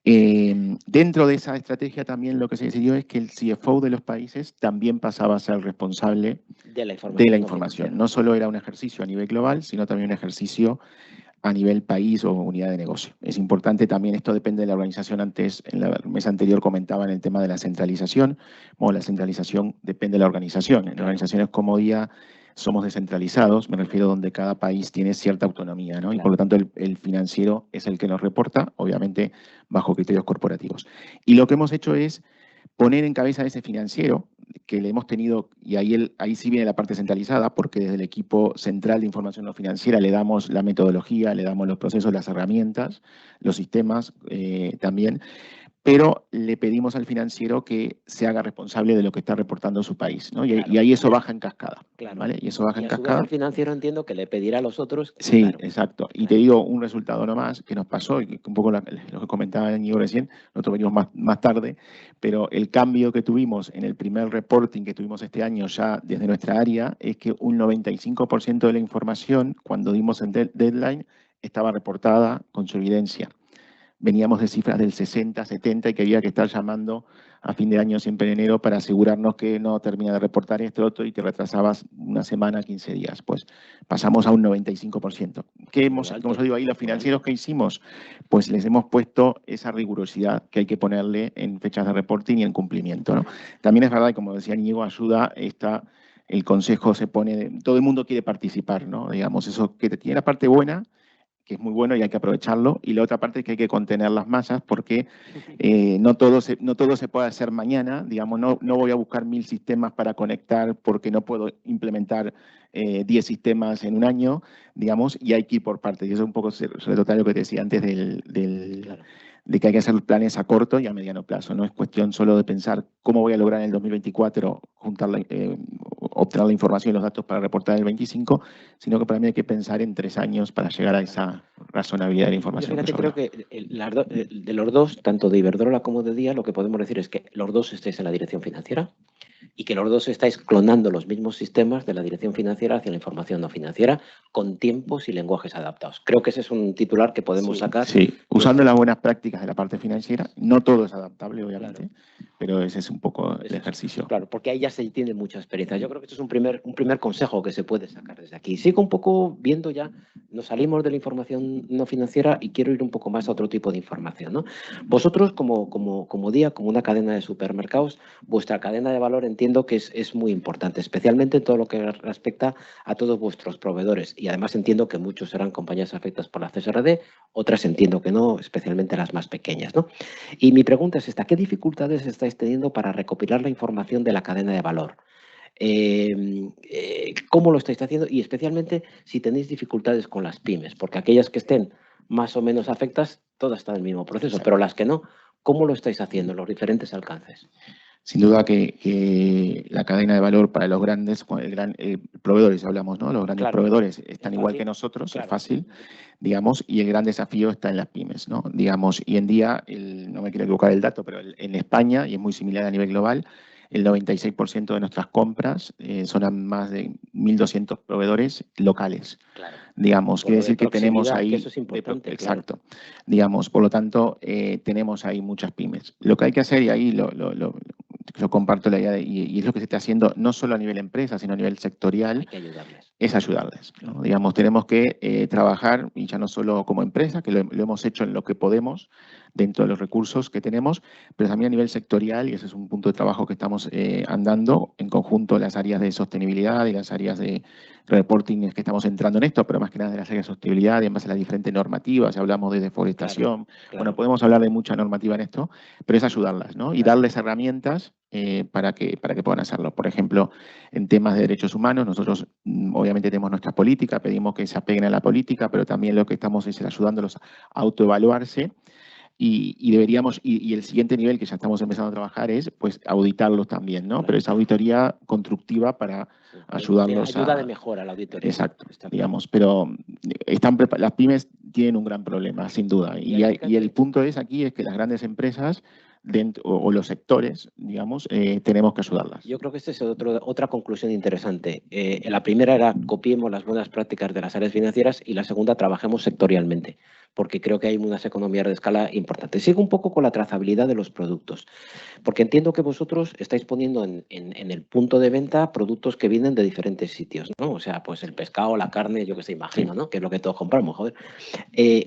Dentro de esa estrategia también lo que se decidió es que el CFO de los países también pasaba a ser responsable de la información. No solo era un ejercicio a nivel global, sino también un ejercicio a nivel país o unidad de negocio. Es importante también, esto depende de la organización. Antes, en la mesa anterior comentaban el tema de la centralización. Bueno, la centralización depende de la organización. En organizaciones como DIA somos descentralizados, me refiero donde cada país tiene cierta autonomía, ¿no? Y por lo tanto el financiero es el que nos reporta, obviamente bajo criterios corporativos. Y lo que hemos hecho es poner en cabeza de ese financiero, que le hemos tenido, y ahí sí viene la parte centralizada, porque desde el equipo central de información no financiera le damos la metodología, le damos los procesos, las herramientas, los sistemas también, pero le pedimos al financiero que se haga responsable de lo que está reportando su país, ¿no? Y ahí eso baja en cascada, ¿vale? Y eso baja en cascada. El financiero entiendo que le pedirá a los otros. Sí, claro. Exacto. Y te digo un resultado nomás que nos pasó, y un poco lo que comentaba Íñigo recién, nosotros venimos más tarde, pero el cambio que tuvimos en el primer reporting que tuvimos este año ya desde nuestra área es que un 95% de la información, cuando dimos el deadline, estaba reportada con su evidencia. Veníamos de cifras del 60, 70 y que había que estar llamando a fin de año, siempre en enero, para asegurarnos que no termina de reportar esto otro y te retrasabas una semana, 15 días. Pues pasamos a un 95%. Como yo digo ahí, los financieros que hicimos, pues les hemos puesto esa rigurosidad que hay que ponerle en fechas de reporting y en cumplimiento, ¿no? También es verdad, y como decía Íñigo, ayuda el consejo se pone, todo el mundo quiere participar, ¿no? Digamos, eso que tiene la parte buena, que es muy bueno y hay que aprovecharlo, y la otra parte es que hay que contener las masas porque no todo se puede hacer mañana, digamos, no voy a buscar 1000 sistemas para conectar porque no puedo implementar 10 sistemas en un año, digamos, y hay que ir por partes. Y eso es un poco retotal lo que te decía antes de que hay que hacer planes a corto y a mediano plazo. No es cuestión solo de pensar cómo voy a lograr en el 2024 obtener la información y los datos para reportar en el 25, sino que para mí hay que pensar en 3 años para llegar a esa razonabilidad de la información. Yo creo que de los dos, tanto de Iberdrola como de DIA, lo que podemos decir es que los dos estáis en la dirección financiera y que los dos estáis clonando los mismos sistemas de la dirección financiera hacia la información no financiera con tiempos y lenguajes adaptados. Creo que ese es un titular que podemos sacar. Sí, usando las buenas prácticas de la parte financiera. No todo es adaptable, obviamente, pero ese es un poco el ejercicio. Claro, porque ahí ya se tiene mucha experiencia. Yo creo que esto es un primer consejo que se puede sacar desde aquí. Sigo un poco viendo ya, nos salimos de la información no financiera y quiero ir un poco más a otro tipo de información, ¿no? Vosotros, como DIA, como una cadena de supermercados, vuestra cadena de valor entiendo que es muy importante, especialmente en todo lo que respecta a todos vuestros proveedores. Y además entiendo que muchos serán compañías afectadas por la CSRD, otras entiendo que no, especialmente las más pequeñas, ¿no? Y mi pregunta es esta: ¿qué dificultades estáis teniendo para recopilar la información de la cadena de valor? ¿Cómo lo estáis haciendo? Y especialmente si tenéis dificultades con las pymes, porque aquellas que estén más o menos afectadas, todas están en el mismo proceso. Exacto. Pero las que no, ¿cómo lo estáis haciendo, los diferentes alcances? Sin duda que la cadena de valor para los grandes proveedores, hablamos, ¿no? Los grandes proveedores están igual que nosotros, claro. Es fácil, digamos, y el gran desafío está en las pymes, ¿no? Digamos, y en día, no me quiero equivocar el dato, pero en España, y es muy similar a nivel global, el 96% de nuestras compras son a más de 1.200 proveedores locales. Claro. Digamos, quiere decir que tenemos ahí... Que eso es importante. Exacto. Claro. Digamos, por lo tanto, tenemos ahí muchas pymes. Lo que hay que hacer, y ahí yo comparto la idea, y es lo que se está haciendo no solo a nivel empresa, sino a nivel sectorial, es ayudarles, ¿no? Digamos, tenemos que trabajar, y ya no solo como empresa, que lo hemos hecho en lo que podemos, dentro de los recursos que tenemos, pero también a nivel sectorial, y ese es un punto de trabajo que estamos andando en conjunto, las áreas de sostenibilidad y las áreas de reporting que estamos entrando en esto, pero más que nada de las áreas de sostenibilidad y en base a las diferentes normativas, hablamos de deforestación, claro. Bueno, podemos hablar de mucha normativa en esto, pero es ayudarlas, ¿no? Y darles herramientas para que puedan hacerlo. Por ejemplo, en temas de derechos humanos, nosotros obviamente tenemos nuestra política, pedimos que se apeguen a la política, pero también lo que estamos es ayudándolos a autoevaluarse. Y deberíamos, y el siguiente nivel que ya estamos empezando a trabajar es pues auditarlos también, ¿no? Claro. Pero esa auditoría constructiva para ayudarlos ayuda de mejora a la auditoría. Exacto, digamos, pero las pymes tienen un gran problema, sin duda. Y el punto es que las grandes empresas o los sectores, digamos, tenemos que ayudarlas. Yo creo que esta es otra conclusión interesante. La primera era copiemos las buenas prácticas de las áreas financieras y la segunda, trabajemos sectorialmente, porque creo que hay unas economías de escala importantes. Sigo un poco con la trazabilidad de los productos, porque entiendo que vosotros estáis poniendo en el punto de venta productos que vienen de diferentes sitios, ¿no? O sea, pues el pescado, la carne, yo que sé, imagino, ¿no? Que es lo que todos compramos, joder.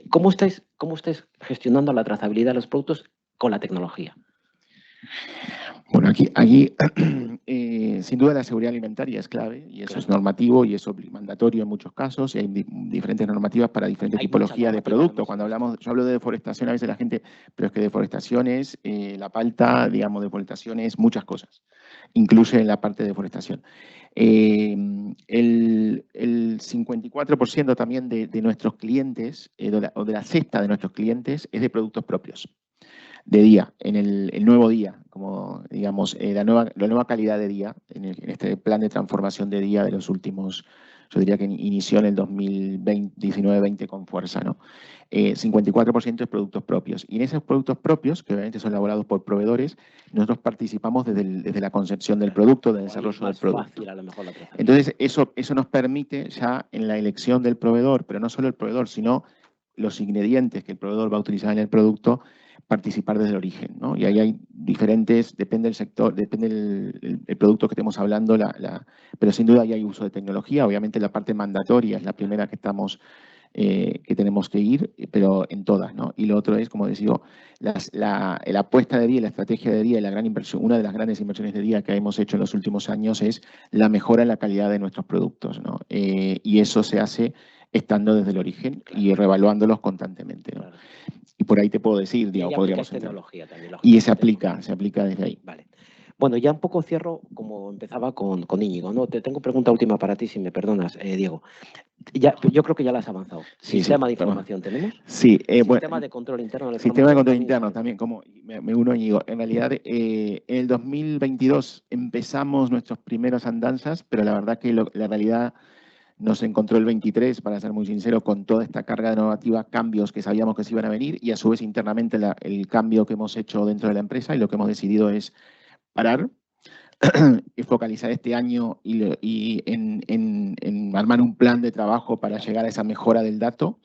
¿Cómo estáis gestionando la trazabilidad de los productos con la tecnología? Bueno, aquí sin duda la seguridad alimentaria es clave y eso es normativo y es mandatorio en muchos casos y hay diferentes normativas para diferentes tipologías de productos. Cuando yo hablo de deforestación, a veces la gente, pero es que deforestación es la palta, digamos, deforestación es muchas cosas, incluso en la parte de deforestación. El 54% también de nuestros clientes, o de la cesta de nuestros clientes, es de productos propios. De día, en el nuevo día, como digamos, la nueva calidad de día, en este plan de transformación de día de los últimos, yo diría que inició en el 2019-20 con fuerza, ¿no? 54% es productos propios. Y en esos productos propios, que obviamente son elaborados por proveedores, nosotros participamos desde la concepción del producto, del desarrollo del producto. Entonces, eso nos permite ya en la elección del proveedor, pero no solo el proveedor, sino los ingredientes que el proveedor va a utilizar en el producto, participar desde el origen, ¿no? Y ahí hay diferentes, depende del sector, depende del producto que estemos hablando, pero sin duda ahí hay uso de tecnología. Obviamente la parte mandatoria es la primera que tenemos que ir, pero en todas, ¿no? Y lo otro es, como decía, la apuesta de día, la estrategia de día y la gran inversión, una de las grandes inversiones de día que hemos hecho en los últimos años es la mejora en la calidad de nuestros productos, ¿no? Y eso se hace estando desde el origen y reevaluándolos constantemente, ¿no? Y por ahí te puedo decir, digamos, podríamos tecnología también, y se aplica desde ahí. Vale. Bueno, ya un poco cierro como empezaba con Íñigo, ¿no? Te tengo pregunta última para ti, si me perdonas, Diego. Yo creo que ya la has avanzado. ¿Sistema de información tenemos? Sí. Sistema de control interno. Sistema de control interno también, como me uno a Íñigo. En realidad, en el 2022 empezamos nuestras primeras andanzas, pero la verdad que la realidad nos encontró el 23, para ser muy sincero, con toda esta carga de normativa, cambios que sabíamos que se iban a venir y a su vez internamente el cambio que hemos hecho dentro de la empresa y lo que hemos decidido es parar y focalizar este año y en armar un plan de trabajo para llegar a esa mejora del dato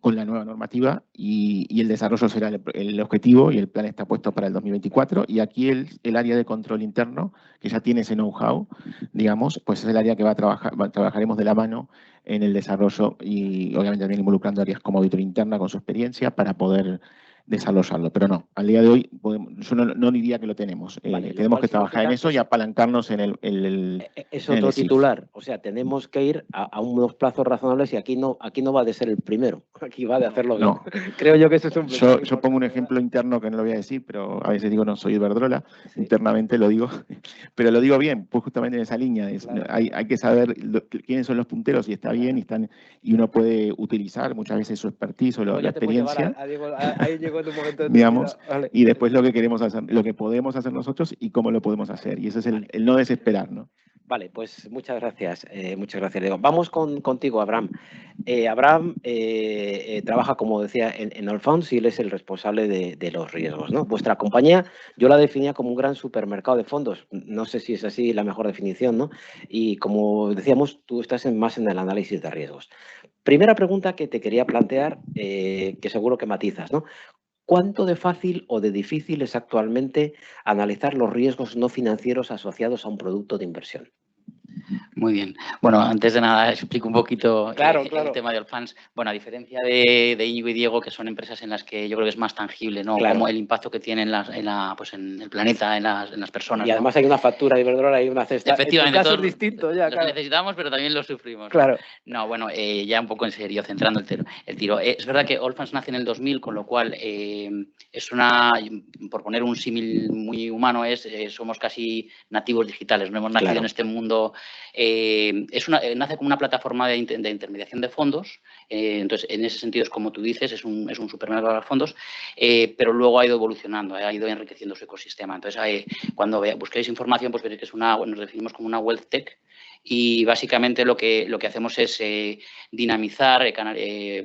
con la nueva normativa y el desarrollo será el objetivo y el plan está puesto para el 2024 y aquí el área de control interno, que ya tiene ese know-how, digamos, pues es el área que trabajaremos de la mano en el desarrollo y obviamente también involucrando áreas como auditoría interna con su experiencia para poder desarrollarlo, pero no, al día de hoy yo no diría que lo tenemos. Tenemos que trabajar en eso y apalancarnos en el es otro titular, o sea, tenemos que ir a unos plazos razonables y aquí no va de ser el primero, aquí va de hacerlo bien. No. Creo yo que eso es un... Yo pongo un ejemplo interno que no lo voy a decir, pero a veces digo no soy Iberdrola, internamente lo digo, pero lo digo bien, pues justamente en esa línea. Claro. Hay que saber quiénes son los punteros y está bien y uno puede utilizar muchas veces su expertise o la experiencia. Ahí llegó en un momento de digamos, vale. Y después lo que queremos hacer, lo que podemos hacer nosotros y cómo lo podemos hacer. Y ese es el no desesperar, ¿no? Vale, pues muchas gracias, Diego. Vamos contigo, Abraham. Abraham trabaja, como decía, en Allfunds y él es el responsable de los riesgos, ¿no? Vuestra compañía, yo la definía como un gran supermercado de fondos. No sé si es así la mejor definición, ¿no? Y como decíamos, tú estás más en el análisis de riesgos. Primera pregunta que te quería plantear, que seguro que matizas, ¿no? ¿Cuánto de fácil o de difícil es actualmente analizar los riesgos no financieros asociados a un producto de inversión? Muy bien. Bueno, antes de nada explico un poquito el tema de Allfunds. Bueno, a diferencia de Íñigo y Diego, que son empresas en las que yo creo que es más tangible, ¿no? Como el impacto que tienen en el planeta, en las personas. Y además, ¿no? Hay una factura de Iberdrola y una cesta. Efectivamente. En tu caso es distinto ya, los necesitamos, pero también los sufrimos. Claro. No, bueno, ya un poco en serio, centrando el tiro. Es verdad que Allfunds nace en el 2000, con lo cual es por poner un símil muy humano, somos casi nativos digitales, no hemos nacido en este mundo. Nace como una plataforma de intermediación de fondos, entonces en ese sentido es como tú dices, es un supermercado de fondos, pero luego ha ido evolucionando, ha ido enriqueciendo su ecosistema. Entonces cuando busquéis información, pues veréis que nos definimos como una wealth tech y básicamente lo que hacemos es dinamizar el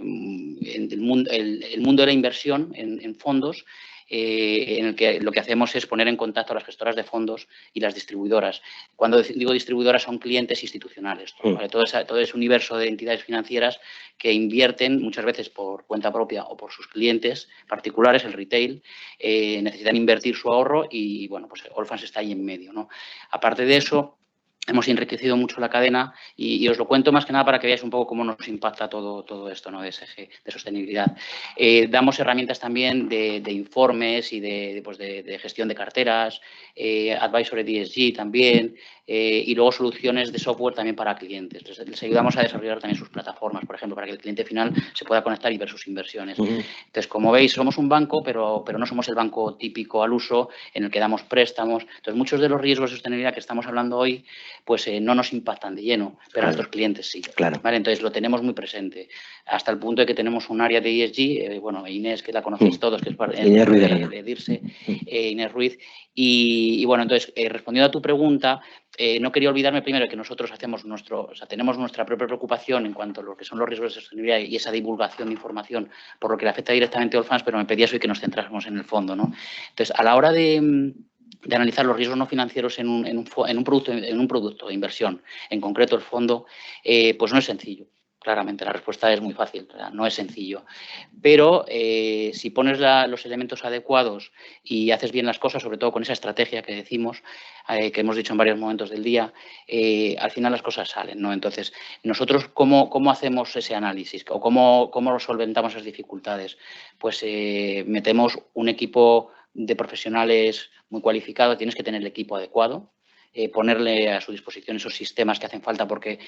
mundo de la inversión en fondos, en el que lo que hacemos es poner en contacto a las gestoras de fondos y las distribuidoras. Cuando digo distribuidoras son clientes institucionales, ¿vale? Todo ese universo de entidades financieras que invierten muchas veces por cuenta propia o por sus clientes particulares, el retail, necesitan invertir su ahorro y, bueno, pues Allfunds está ahí en medio, ¿no? Aparte de eso, hemos enriquecido mucho la cadena y os lo cuento más que nada para que veáis un poco cómo nos impacta todo esto, ¿no? de ESG, de sostenibilidad. Damos herramientas también de informes y de gestión de carteras, advisory ESG también, y luego soluciones de software también para clientes. Les ayudamos a desarrollar también sus plataformas, por ejemplo, para que el cliente final se pueda conectar y ver sus inversiones. Entonces, como veis, somos un banco, pero no somos el banco típico al uso en el que damos préstamos. Entonces, muchos de los riesgos de sostenibilidad que estamos hablando hoy pues no nos impactan de lleno, pero a nuestros clientes sí. Claro. ¿Vale? Entonces lo tenemos muy presente, hasta el punto de que tenemos un área de ESG, bueno, Inés, que la conocéis todos, que es parte de DIRSE, Inés Ruiz, y bueno, entonces, respondiendo a tu pregunta, no quería olvidarme primero que nosotros tenemos nuestra propia preocupación en cuanto a lo que son los riesgos de sostenibilidad y esa divulgación de información por lo que le afecta directamente a Allfunds, pero me pedías hoy que nos centrásemos en el fondo, ¿no? Entonces, a la hora de analizar los riesgos no financieros en un producto de inversión, en concreto el fondo, pues no es sencillo. Claramente, la respuesta es muy fácil, no es sencillo. Pero si pones los elementos adecuados y haces bien las cosas, sobre todo con esa estrategia que decimos, que hemos dicho en varios momentos del día, al final las cosas salen, ¿no? Entonces, nosotros, ¿cómo hacemos ese análisis? ¿O cómo solventamos esas dificultades? Pues metemos un equipo de profesionales muy cualificado, tienes que tener el equipo adecuado, ponerle a su disposición esos sistemas que hacen falta, porque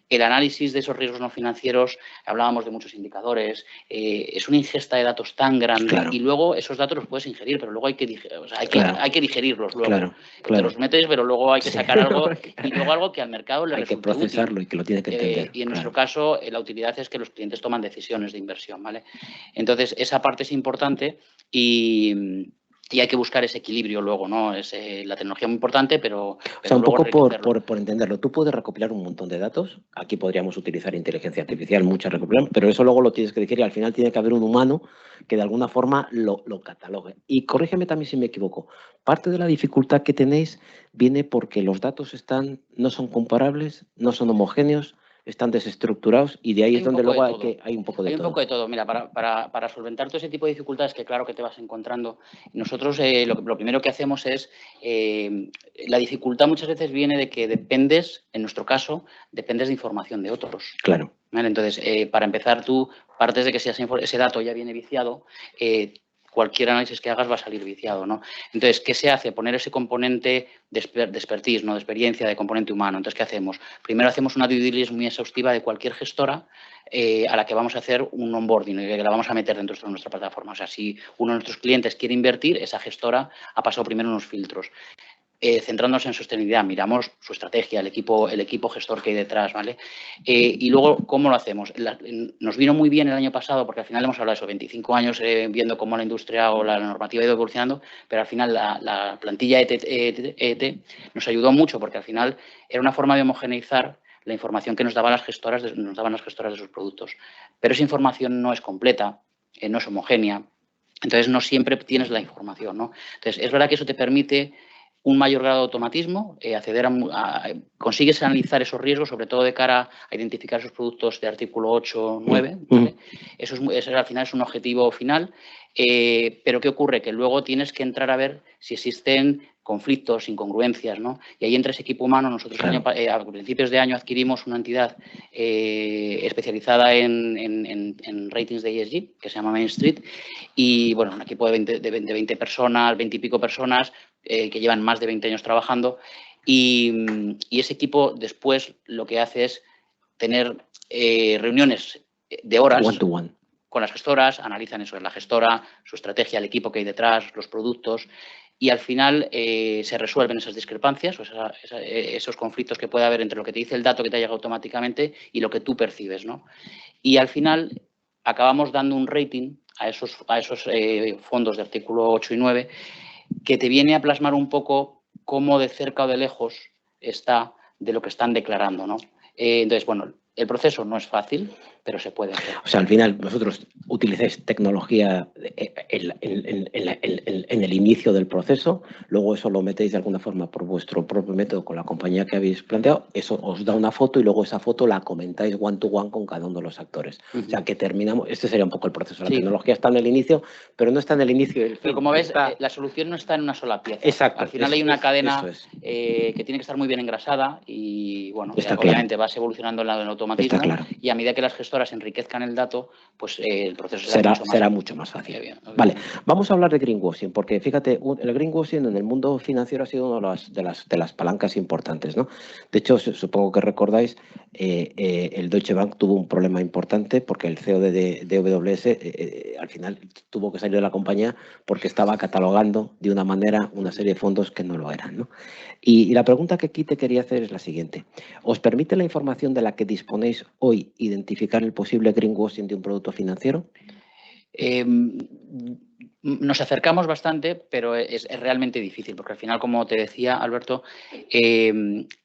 el análisis de esos riesgos no financieros, hablábamos de muchos indicadores, es una ingesta de datos tan grande, claro. Y luego esos datos los puedes ingerir, pero luego hay que digerirlos luego. Claro. Te los metes, pero luego hay que sacar algo y luego algo que al mercado le resulte útil. Hay que procesarlo y que lo tiene que entender. Y en nuestro caso, la utilidad es que los clientes toman decisiones de inversión, ¿vale? Entonces, esa parte es importante y hay que buscar ese equilibrio luego, ¿no? La tecnología es muy importante, pero o sea, un poco por entenderlo. Tú puedes recopilar un montón de datos. Aquí podríamos utilizar inteligencia artificial, mucha recopilar, pero eso luego lo tienes que digerir y al final tiene que haber un humano que de alguna forma lo catalogue. Y corrígeme también si me equivoco. Parte de la dificultad que tenéis viene porque los datos no son comparables, no son homogéneos, están desestructurados y de ahí es donde luego hay un poco de todo. Hay un poco de todo. Mira, para solventar todo ese tipo de dificultades que claro que te vas encontrando, nosotros lo primero que hacemos es, la dificultad muchas veces viene de que en nuestro caso, dependes de información de otros. Claro. ¿Vale? Entonces, para empezar, tú partes de que si ese dato ya viene viciado, cualquier análisis que hagas va a salir viciado, ¿no? Entonces, ¿qué se hace? Poner ese componente de expertise, ¿no? De experiencia, de componente humano. Entonces, ¿qué hacemos? Primero hacemos una due diligence muy exhaustiva de cualquier gestora a la que vamos a hacer un onboarding y que la vamos a meter dentro de nuestra plataforma. O sea, si uno de nuestros clientes quiere invertir, esa gestora ha pasado primero unos filtros. Centrándonos en sostenibilidad, miramos su estrategia, el equipo gestor que hay detrás, ¿vale? Y luego, ¿cómo lo hacemos? Nos vino muy bien el año pasado, porque al final hemos hablado de eso, 25 años viendo cómo la industria o la normativa ha ido evolucionando, pero al final la plantilla ET nos ayudó mucho, porque al final era una forma de homogeneizar la información que nos daban las gestoras de sus productos. Pero esa información no es completa, no es homogénea, entonces no siempre tienes la información, ¿no? Entonces, es verdad que eso te permite un mayor grado de automatismo, consigues analizar esos riesgos, sobre todo de cara a identificar esos productos de artículo 8 o 9. ¿Vale? Eso al final es un objetivo final, pero ¿qué ocurre? Que luego tienes que entrar a ver si existen conflictos, incongruencias, ¿no? Y ahí entra ese equipo humano. Nosotros a principios de año adquirimos una entidad especializada en ratings de ESG, que se llama Main Street, y bueno, un equipo de 20 personas, 20 y pico personas, que llevan más de 20 años trabajando, y ese equipo después lo que hace es tener reuniones de horas con las gestoras, analizan eso de la gestora, su estrategia, el equipo que hay detrás, los productos, y al final se resuelven esas discrepancias, o esos conflictos que puede haber entre lo que te dice el dato que te ha llegado automáticamente y lo que tú percibes, ¿no? Y al final acabamos dando un rating a esos fondos de artículo 8 y 9 que te viene a plasmar un poco cómo de cerca o de lejos está de lo que están declarando, ¿no? Entonces, bueno, el proceso no es fácil, pero se puede hacer. O sea, al final vosotros utilizáis tecnología en el inicio del proceso, luego eso lo metéis de alguna forma por vuestro propio método con la compañía que habéis planteado, eso os da una foto y luego esa foto la comentáis one to one con cada uno de los actores. O sea, que terminamos, este sería un poco el proceso. La tecnología está en el inicio, pero no está en el inicio. Pero como ves, la solución no está en una sola pieza. Exacto. Al final hay una cadena que tiene que estar muy bien engrasada y, bueno, obviamente vas evolucionando en el automatismo y a medida que las gestoras enriquezcan el dato, pues el proceso será mucho más fácil. Bien, vale, vamos a hablar de greenwashing, porque fíjate, el greenwashing en el mundo financiero ha sido una de las palancas importantes, ¿no? De hecho, supongo que recordáis, el Deutsche Bank tuvo un problema importante porque el CEO de DWS al final tuvo que salir de la compañía porque estaba catalogando de una manera una serie de fondos que no lo eran, ¿no? Y la pregunta que aquí te quería hacer es la siguiente. ¿Os permite la información de la que disponéis hoy identificar el posible greenwashing de un producto financiero? Nos acercamos bastante, pero es realmente difícil, porque al final, como te decía, Alberto,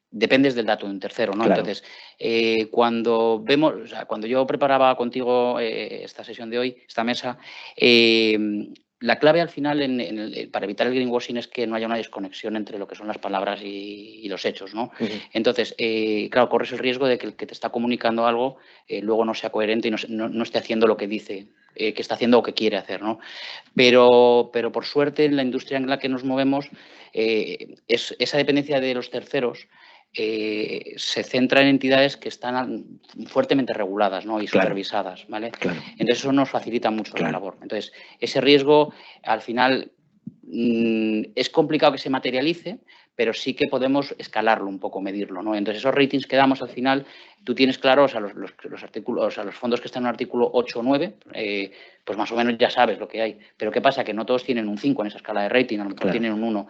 dependes del dato de un tercero, ¿no? Claro. Entonces, cuando yo preparaba contigo esta sesión de hoy, esta mesa, la clave al final para evitar el greenwashing es que no haya una desconexión entre lo que son las palabras y los hechos, ¿no? Entonces, claro, corres el riesgo de que el que te está comunicando algo luego no sea coherente y no esté haciendo lo que dice que está haciendo o que quiere hacer, ¿no? Pero por suerte en la industria en la que nos movemos, esa dependencia de los terceros se centra en entidades que están fuertemente reguladas, ¿no? Y supervisadas, ¿vale? Claro. Entonces eso nos facilita mucho la labor. Entonces ese riesgo al final es complicado que se materialice, pero sí que podemos escalarlo un poco, medirlo, ¿no? Entonces esos ratings que damos al final, tú tienes claro, o sea, los artículos, o sea, los fondos que están en el artículo 8 o 9, pues más o menos ya sabes lo que hay. Pero ¿qué pasa? Que no todos tienen un 5 en esa escala de rating, a lo mejor tienen un 1.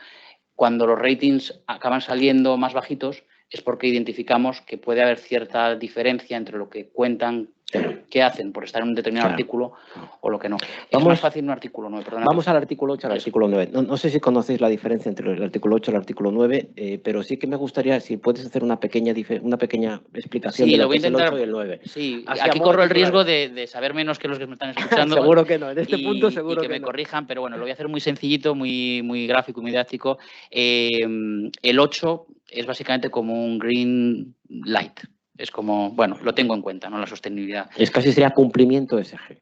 Cuando los ratings acaban saliendo más bajitos es porque identificamos que puede haber cierta diferencia entre lo que cuentan, qué hacen por estar en un determinado artículo o lo que no. Es más fácil un artículo 9, perdón. Vamos al artículo 8 al artículo 9. No sé si conocéis la diferencia entre el artículo 8 y el artículo 9, pero sí que me gustaría, si puedes hacer una pequeña explicación de lo que es el 8 y el 9. Sí, aquí corro el riesgo de saber menos que los que me están escuchando. Seguro que no, en este punto seguro que me corrijan, pero bueno, lo voy a hacer muy sencillito, muy gráfico, muy didáctico. El 8 es básicamente como un green light. Es como, bueno, lo tengo en cuenta, ¿no? La sostenibilidad. Es casi sería cumplimiento SG.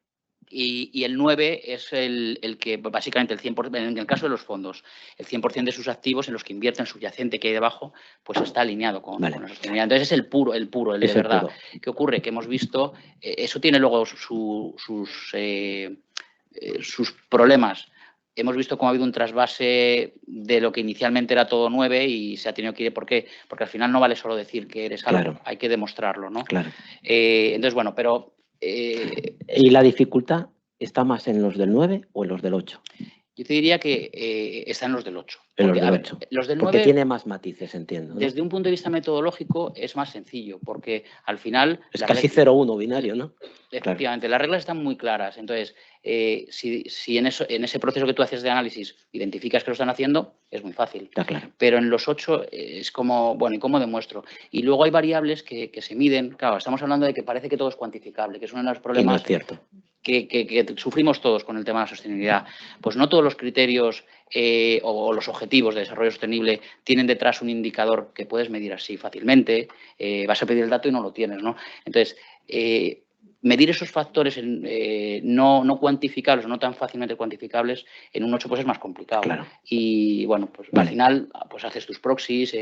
Y el 9 es el que básicamente el 100%, en el caso de los fondos, el 100% de sus activos en los que invierten subyacente que hay debajo, pues está alineado con la sostenibilidad. Entonces es el puro, el de verdad. ¿Qué ocurre? Que hemos visto, eso tiene luego sus problemas. Hemos visto cómo ha habido un trasvase de lo que inicialmente era todo 9 y se ha tenido que ir. ¿Por qué? Porque al final no vale solo decir que eres algo, hay que demostrarlo, ¿no? Claro. Entonces, bueno, pero... ¿Y la dificultad está más en los del 9 o en los del 8? Yo te diría que está en los del 8. En los del 8. Los del 9, porque tiene más matices, entiendo, ¿no? Desde un punto de vista metodológico es más sencillo, porque al final... Es casi 0-1 binario, ¿no? Efectivamente, las reglas están muy claras. Entonces, si en ese proceso que tú haces de análisis identificas que lo están haciendo, es muy fácil. Está claro. Pero en los 8 es como, bueno, ¿y cómo demuestro? Y luego hay variables que se miden. Claro, estamos hablando de que parece que todo es cuantificable, que es uno de los problemas... Y no es cierto. Que sufrimos todos con el tema de la sostenibilidad. Pues no todos los criterios o los objetivos de desarrollo sostenible tienen detrás un indicador que puedes medir así fácilmente. Vas a pedir el dato y no lo tienes, ¿no? Entonces, medir esos factores no cuantificables, no tan fácilmente cuantificables, en un 8 pues es más complicado. Claro. Y bueno, pues al final pues haces tus proxies.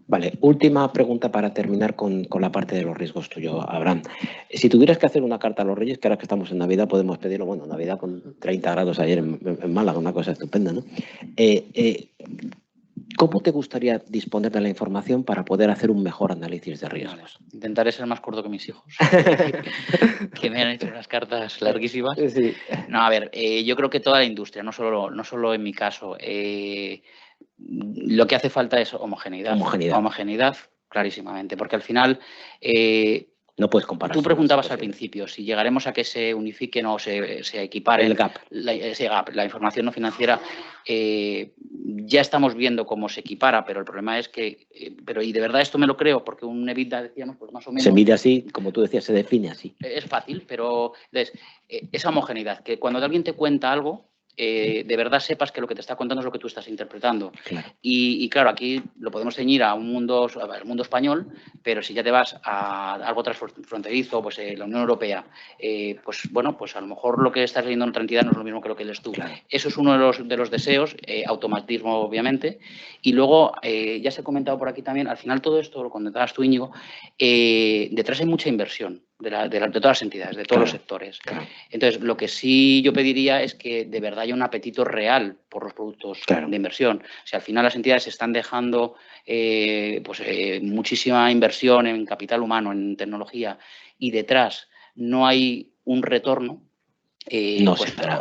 Vale, última pregunta para terminar con la parte de los riesgos tuyo, Abraham. Si tuvieras que hacer una carta a los Reyes, que ahora que estamos en Navidad podemos pedirlo, bueno, Navidad con 30 grados ayer en Málaga, una cosa estupenda, ¿no? ¿Cómo te gustaría disponer de la información para poder hacer un mejor análisis de riesgos? Vale. Intentaré ser más corto que mis hijos, que me han hecho unas cartas larguísimas. Sí. No, a ver, yo creo que toda la industria, no solo en mi caso, lo que hace falta es homogeneidad. Homogeneidad, clarísimamente, porque al final No puedes comparar. Tú preguntabas al principio si llegaremos a que se unifiquen o se equiparen el gap. Ese gap, la información no financiera. Ya estamos viendo cómo se equipara, pero el problema es que, y de verdad esto me lo creo, porque un EBITDA, decíamos, pues más o menos. Se mide así, como tú decías, se define así. Es fácil, pero entonces, esa homogeneidad, que cuando alguien te cuenta algo, de verdad sepas que lo que te está contando es lo que tú estás interpretando. Claro. Y claro, aquí lo podemos ceñir a un mundo, al mundo español, pero si ya te vas a algo transfronterizo, pues la Unión Europea, pues bueno, pues a lo mejor lo que estás leyendo en otra entidad no es lo mismo que lo que lees tú. Claro. Eso es uno de los deseos, automatismo obviamente. Y luego, ya se ha comentado por aquí también, al final todo esto, lo comentabas tú, Íñigo, detrás hay mucha inversión de todas las entidades, de todos los sectores. Claro. Entonces, lo que sí yo pediría es que de verdad haya un apetito real por los productos de inversión. O sea, al final las entidades están dejando muchísima inversión en capital humano, en tecnología, y detrás no hay un retorno,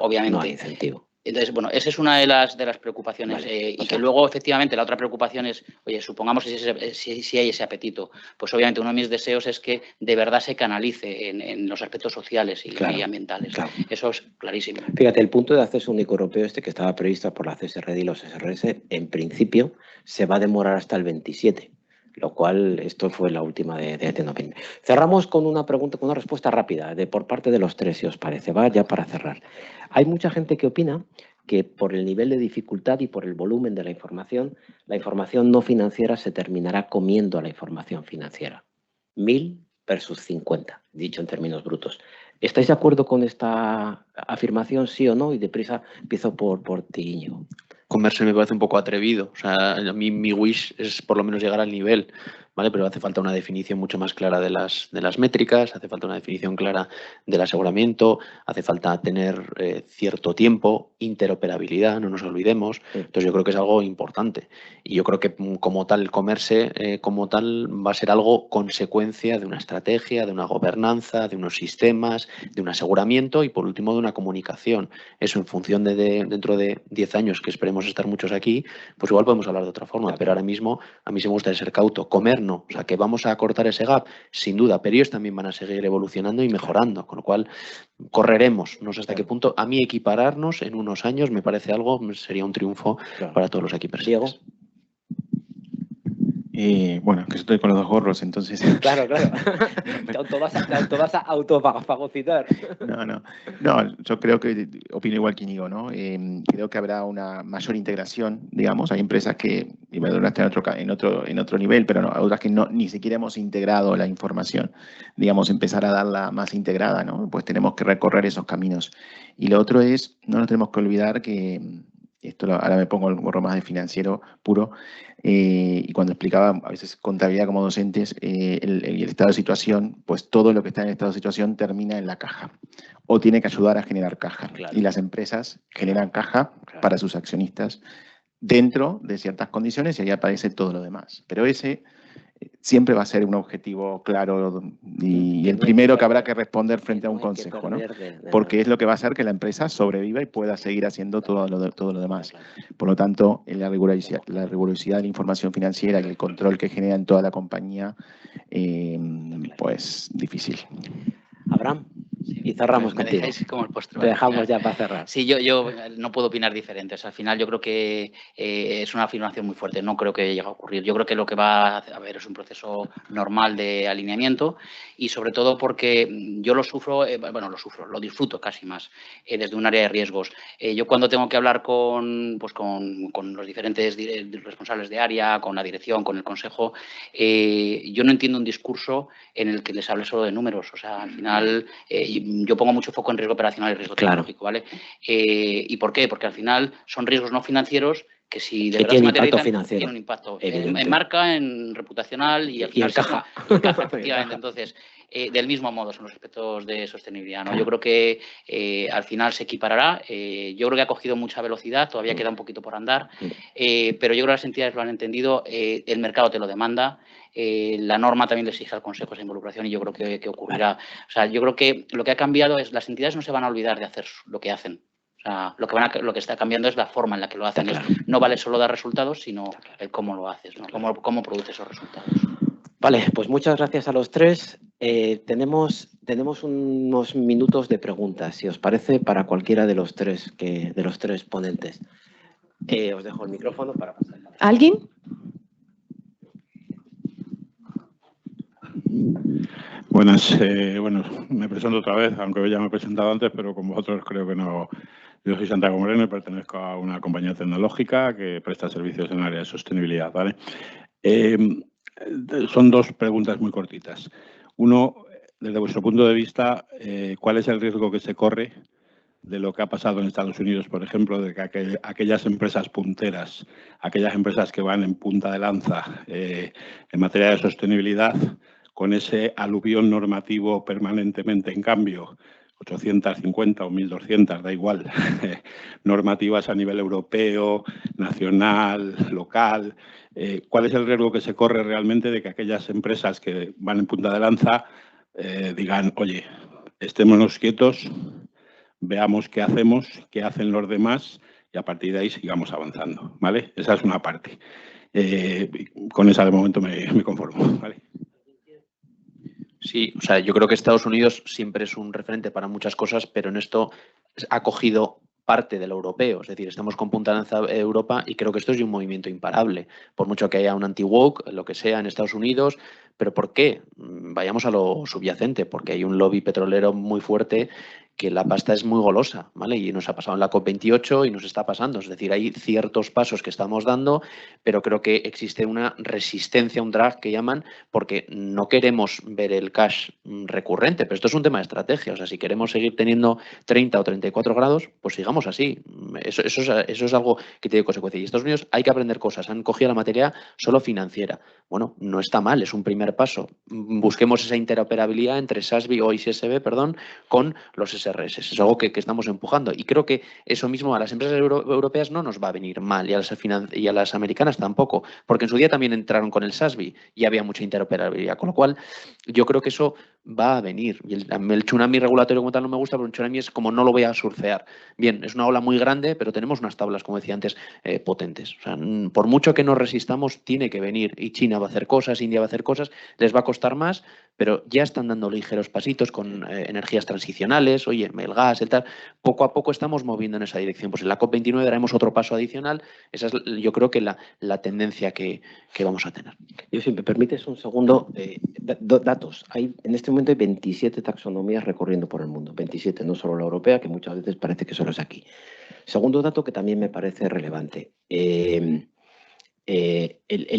obviamente. No hay incentivo. Entonces, bueno, esa es una de las preocupaciones. Vale. Que luego, efectivamente, la otra preocupación es, oye, supongamos si hay ese apetito, pues obviamente uno de mis deseos es que de verdad se canalice en los aspectos sociales y ambientales. Claro. Eso es clarísimo. Fíjate, el punto de acceso único europeo que estaba previsto por la CSRD y los SRS, en principio, se va a demorar hasta el 27. Lo cual, esto fue la última de noviembre. Cerramos con una pregunta, con una respuesta rápida por parte de los tres, si os parece. Va ya para cerrar. Hay mucha gente que opina que por el nivel de dificultad y por el volumen de la información no financiera se terminará comiendo a la información financiera. 1000 versus 50, dicho en términos brutos. ¿Estáis de acuerdo con esta afirmación, sí o no? Y deprisa empiezo por ti, Íñigo. Comerse me parece un poco atrevido. O sea, a mí mi wish es por lo menos llegar al nivel, ¿vale? Pero hace falta una definición mucho más clara de las métricas, hace falta una definición clara del aseguramiento, hace falta tener cierto tiempo, interoperabilidad, no nos olvidemos. Entonces yo creo que es algo importante. Y yo creo que como tal, comerse como tal va a ser algo consecuencia de una estrategia, de una gobernanza, de unos sistemas, de un aseguramiento y por último de una comunicación. Eso en función de dentro de 10 años que esperemos estar muchos aquí, pues igual podemos hablar de otra forma, claro. Pero ahora mismo a mí se me gusta ser cauto, comer no, o sea que vamos a cortar ese gap, sin duda, pero ellos también van a seguir evolucionando y mejorando, con lo cual correremos, no sé hasta qué punto. A mí equipararnos en unos años me parece algo, sería un triunfo para todos los aquí presentes. Diego. Bueno, que yo estoy con los dos gorros, entonces... Claro. Te auto vas a autofagocitar. No, yo creo que opino igual que Íñigo, ¿no? Creo que habrá una mayor integración, digamos. Hay empresas que, y me están en otro nivel, pero no, otras que ni siquiera hemos integrado la información. Digamos, empezar a darla más integrada, ¿no? Pues tenemos que recorrer esos caminos. Y lo otro es, no nos tenemos que olvidar que... ahora me pongo el gorro más de financiero puro, y cuando explicaba a veces contabilidad como docentes, el estado de situación, pues todo lo que está en estado de situación termina en la caja o tiene que ayudar a generar caja. Claro. Y las empresas generan caja para sus accionistas dentro de ciertas condiciones y ahí aparece todo lo demás. Pero ese siempre va a ser un objetivo claro y el primero que habrá que responder frente a un consejo, ¿no? Porque es lo que va a hacer que la empresa sobreviva y pueda seguir haciendo todo lo demás. Por lo tanto, la rigurosidad de la información financiera y el control que genera en toda la compañía, pues difícil. Abraham. Y cerramos contigo. Como el postre, Te dejamos ya para cerrar. Sí, yo no puedo opinar diferente. O sea, al final yo creo que es una afirmación muy fuerte. No creo que llegue a ocurrir. Yo creo que lo que va a haber es un proceso normal de alineamiento y sobre todo porque yo lo disfruto casi más desde un área de riesgos. Yo cuando tengo que hablar con los diferentes responsables de área, con la dirección, con el consejo, yo no entiendo un discurso en el que les hable solo de números. O sea, al final... yo pongo mucho foco en riesgo operacional y riesgo tecnológico, ¿vale? ¿Y por qué? Porque al final son riesgos no financieros que si de verdad tiene impacto financiero, tienen un impacto en marca, en reputacional y al final en caja. Efectivamente. Entonces, del mismo modo son los aspectos de sostenibilidad, ¿no? Yo creo que al final se equiparará. Yo creo que ha cogido mucha velocidad, todavía queda un poquito por andar, pero yo creo que las entidades lo han entendido, el mercado te lo demanda. La norma también le exige al Consejo esa involucración y yo creo que ocurrirá. O sea, yo creo que lo que ha cambiado es las entidades no se van a olvidar de hacer lo que hacen. O sea, lo que está cambiando es la forma en la que lo hacen. No vale solo dar resultados, sino el cómo lo haces, ¿no? Cómo produces esos resultados. Vale, pues muchas gracias a los tres. Tenemos unos minutos de preguntas, si os parece, para cualquiera de los tres ponentes. Os dejo el micrófono para pasar. ¿Alguien? Buenas, bueno, me presento otra vez, aunque ya me he presentado antes, pero con vosotros creo que no. Yo soy Santiago Moreno y pertenezco a una compañía tecnológica que presta servicios en el área de sostenibilidad, ¿vale? Son dos preguntas muy cortitas. Uno, desde vuestro punto de vista, ¿cuál es el riesgo que se corre de lo que ha pasado en Estados Unidos, por ejemplo, de que aquellas empresas punteras, aquellas empresas que van en punta de lanza en materia de sostenibilidad, con ese aluvión normativo permanentemente en cambio, 850 o 1.200, da igual, normativas a nivel europeo, nacional, local, ¿cuál es el riesgo que se corre realmente de que aquellas empresas que van en punta de lanza digan, oye, estémonos quietos, veamos qué hacemos, qué hacen los demás y a partir de ahí sigamos avanzando, ¿vale? Esa es una parte. Con esa de momento me conformo, ¿vale? Sí, o sea, yo creo que Estados Unidos siempre es un referente para muchas cosas, pero en esto ha cogido parte del europeo, es decir, estamos con punta de lanza Europa y creo que esto es un movimiento imparable, por mucho que haya un anti-woke, lo que sea en Estados Unidos, pero ¿por qué? Vayamos a lo subyacente, porque hay un lobby petrolero muy fuerte que la pasta es muy golosa, ¿vale? Y nos ha pasado en la COP28 y nos está pasando, es decir, hay ciertos pasos que estamos dando, pero creo que existe una resistencia, un drag que llaman, porque no queremos ver el cash recurrente, pero esto es un tema de estrategia, o sea, si queremos seguir teniendo 30 o 34 grados, pues sigamos así. Eso es algo que tiene consecuencias. Y Estados Unidos hay que aprender cosas, han cogido la materia solo financiera. Bueno, no está mal, es un primer paso. Busquemos esa interoperabilidad entre SASB o ISSB, perdón, con los SRS. Es algo que estamos empujando. Y creo que eso mismo a las empresas europeas no nos va a venir mal y a las americanas tampoco, porque en su día también entraron con el SASB y había mucha interoperabilidad. Con lo cual, yo creo que eso va a venir. Y el tsunami regulatorio como tal no me gusta, pero un tsunami es como no lo voy a surfear. Bien, es una ola muy grande, pero tenemos unas tablas, como decía antes, potentes. O sea, por mucho que nos resistamos, tiene que venir. Y China va a hacer cosas, India va a hacer cosas, les va a costar más, pero ya están dando ligeros pasitos con energías transicionales, oye, el gas, el tal. Poco a poco estamos moviendo en esa dirección. Pues en la COP29 daremos otro paso adicional. Esa es, yo creo que la tendencia que vamos a tener. Yo, si me permites un segundo, datos. En este momento hay 27 taxonomías recorriendo por el mundo. 27, no solo la europea, que muchas veces parece que solo es aquí. Segundo dato que también me parece relevante. El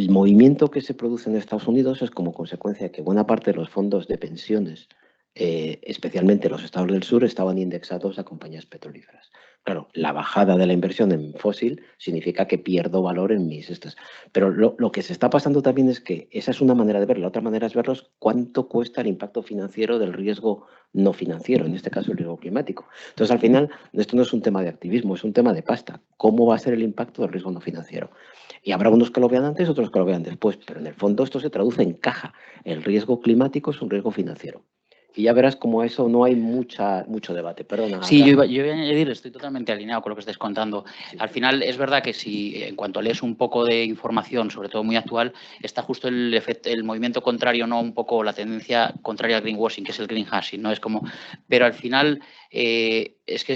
movimiento que se produce en Estados Unidos es como consecuencia de que buena parte de los fondos de pensiones, especialmente los estados del sur, estaban indexados a compañías petrolíferas. Claro, la bajada de la inversión en fósil significa que pierdo valor en mis estas. Pero lo que se está pasando también es que esa es una manera de verlo. La otra manera es verlos cuánto cuesta el impacto financiero del riesgo no financiero, en este caso el riesgo climático. Entonces, al final, esto no es un tema de activismo, es un tema de pasta. ¿Cómo va a ser el impacto del riesgo no financiero? Y habrá unos que lo vean antes, otros que lo vean después, pero en el fondo esto se traduce en caja. El riesgo climático es un riesgo financiero. Y ya verás como eso no hay mucho debate. Perdona. Sí, yo iba a añadir, estoy totalmente alineado con lo que estáis contando. Sí. Al final es verdad que si en cuanto lees un poco de información, sobre todo muy actual, está justo el movimiento contrario, no un poco la tendencia contraria al greenwashing, que es el greenhashing, ¿no? Es como, pero al final es que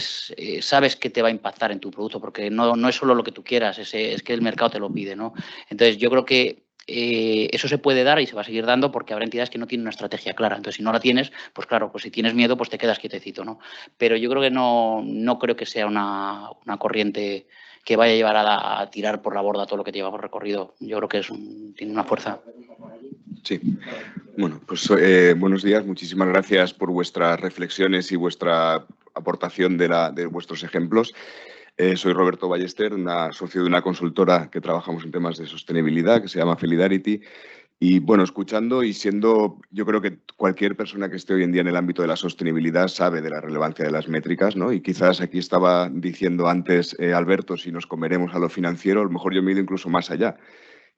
sabes que te va a impactar en tu producto, porque no es solo lo que tú quieras, es que el mercado te lo pide, ¿no? Entonces yo creo que eso se puede dar y se va a seguir dando porque habrá entidades que no tienen una estrategia clara. Entonces, si no la tienes, pues claro, pues si tienes miedo, pues te quedas quietecito, ¿no? Pero yo creo que no creo que sea una corriente que vaya a llevar a tirar por la borda todo lo que llevamos recorrido. Yo creo que tiene una fuerza. Sí. Bueno, pues buenos días. Muchísimas gracias por vuestras reflexiones y vuestra aportación de vuestros ejemplos. Soy Roberto Ballester, socio de una consultora que trabajamos en temas de sostenibilidad que se llama Felidarity. Y bueno, escuchando y yo creo que cualquier persona que esté hoy en día en el ámbito de la sostenibilidad sabe de la relevancia de las métricas, ¿no? Y quizás aquí estaba diciendo antes Alberto, si nos comeremos a lo financiero, a lo mejor yo me he ido incluso más allá.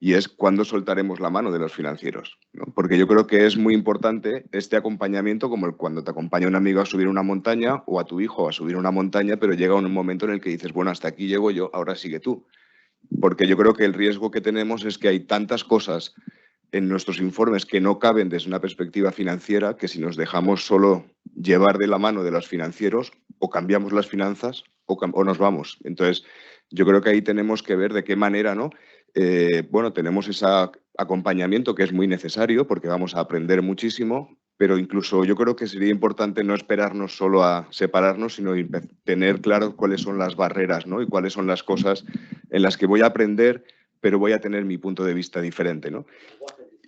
Y es cuándo soltaremos la mano de los financieros, ¿no? Porque yo creo que es muy importante este acompañamiento, como cuando te acompaña un amigo a subir una montaña o a tu hijo a subir una montaña, pero llega un momento en el que dices, bueno, hasta aquí llego yo, ahora sigue tú. Porque yo creo que el riesgo que tenemos es que hay tantas cosas en nuestros informes que no caben desde una perspectiva financiera, que si nos dejamos solo llevar de la mano de los financieros, o cambiamos las finanzas o nos vamos. Entonces, yo creo que ahí tenemos que ver de qué manera, ¿no? Bueno, tenemos ese acompañamiento que es muy necesario porque vamos a aprender muchísimo, pero incluso yo creo que sería importante no esperarnos solo a separarnos, sino tener claro cuáles son las barreras, ¿no? Y cuáles son las cosas en las que voy a aprender, pero voy a tener mi punto de vista diferente, ¿no?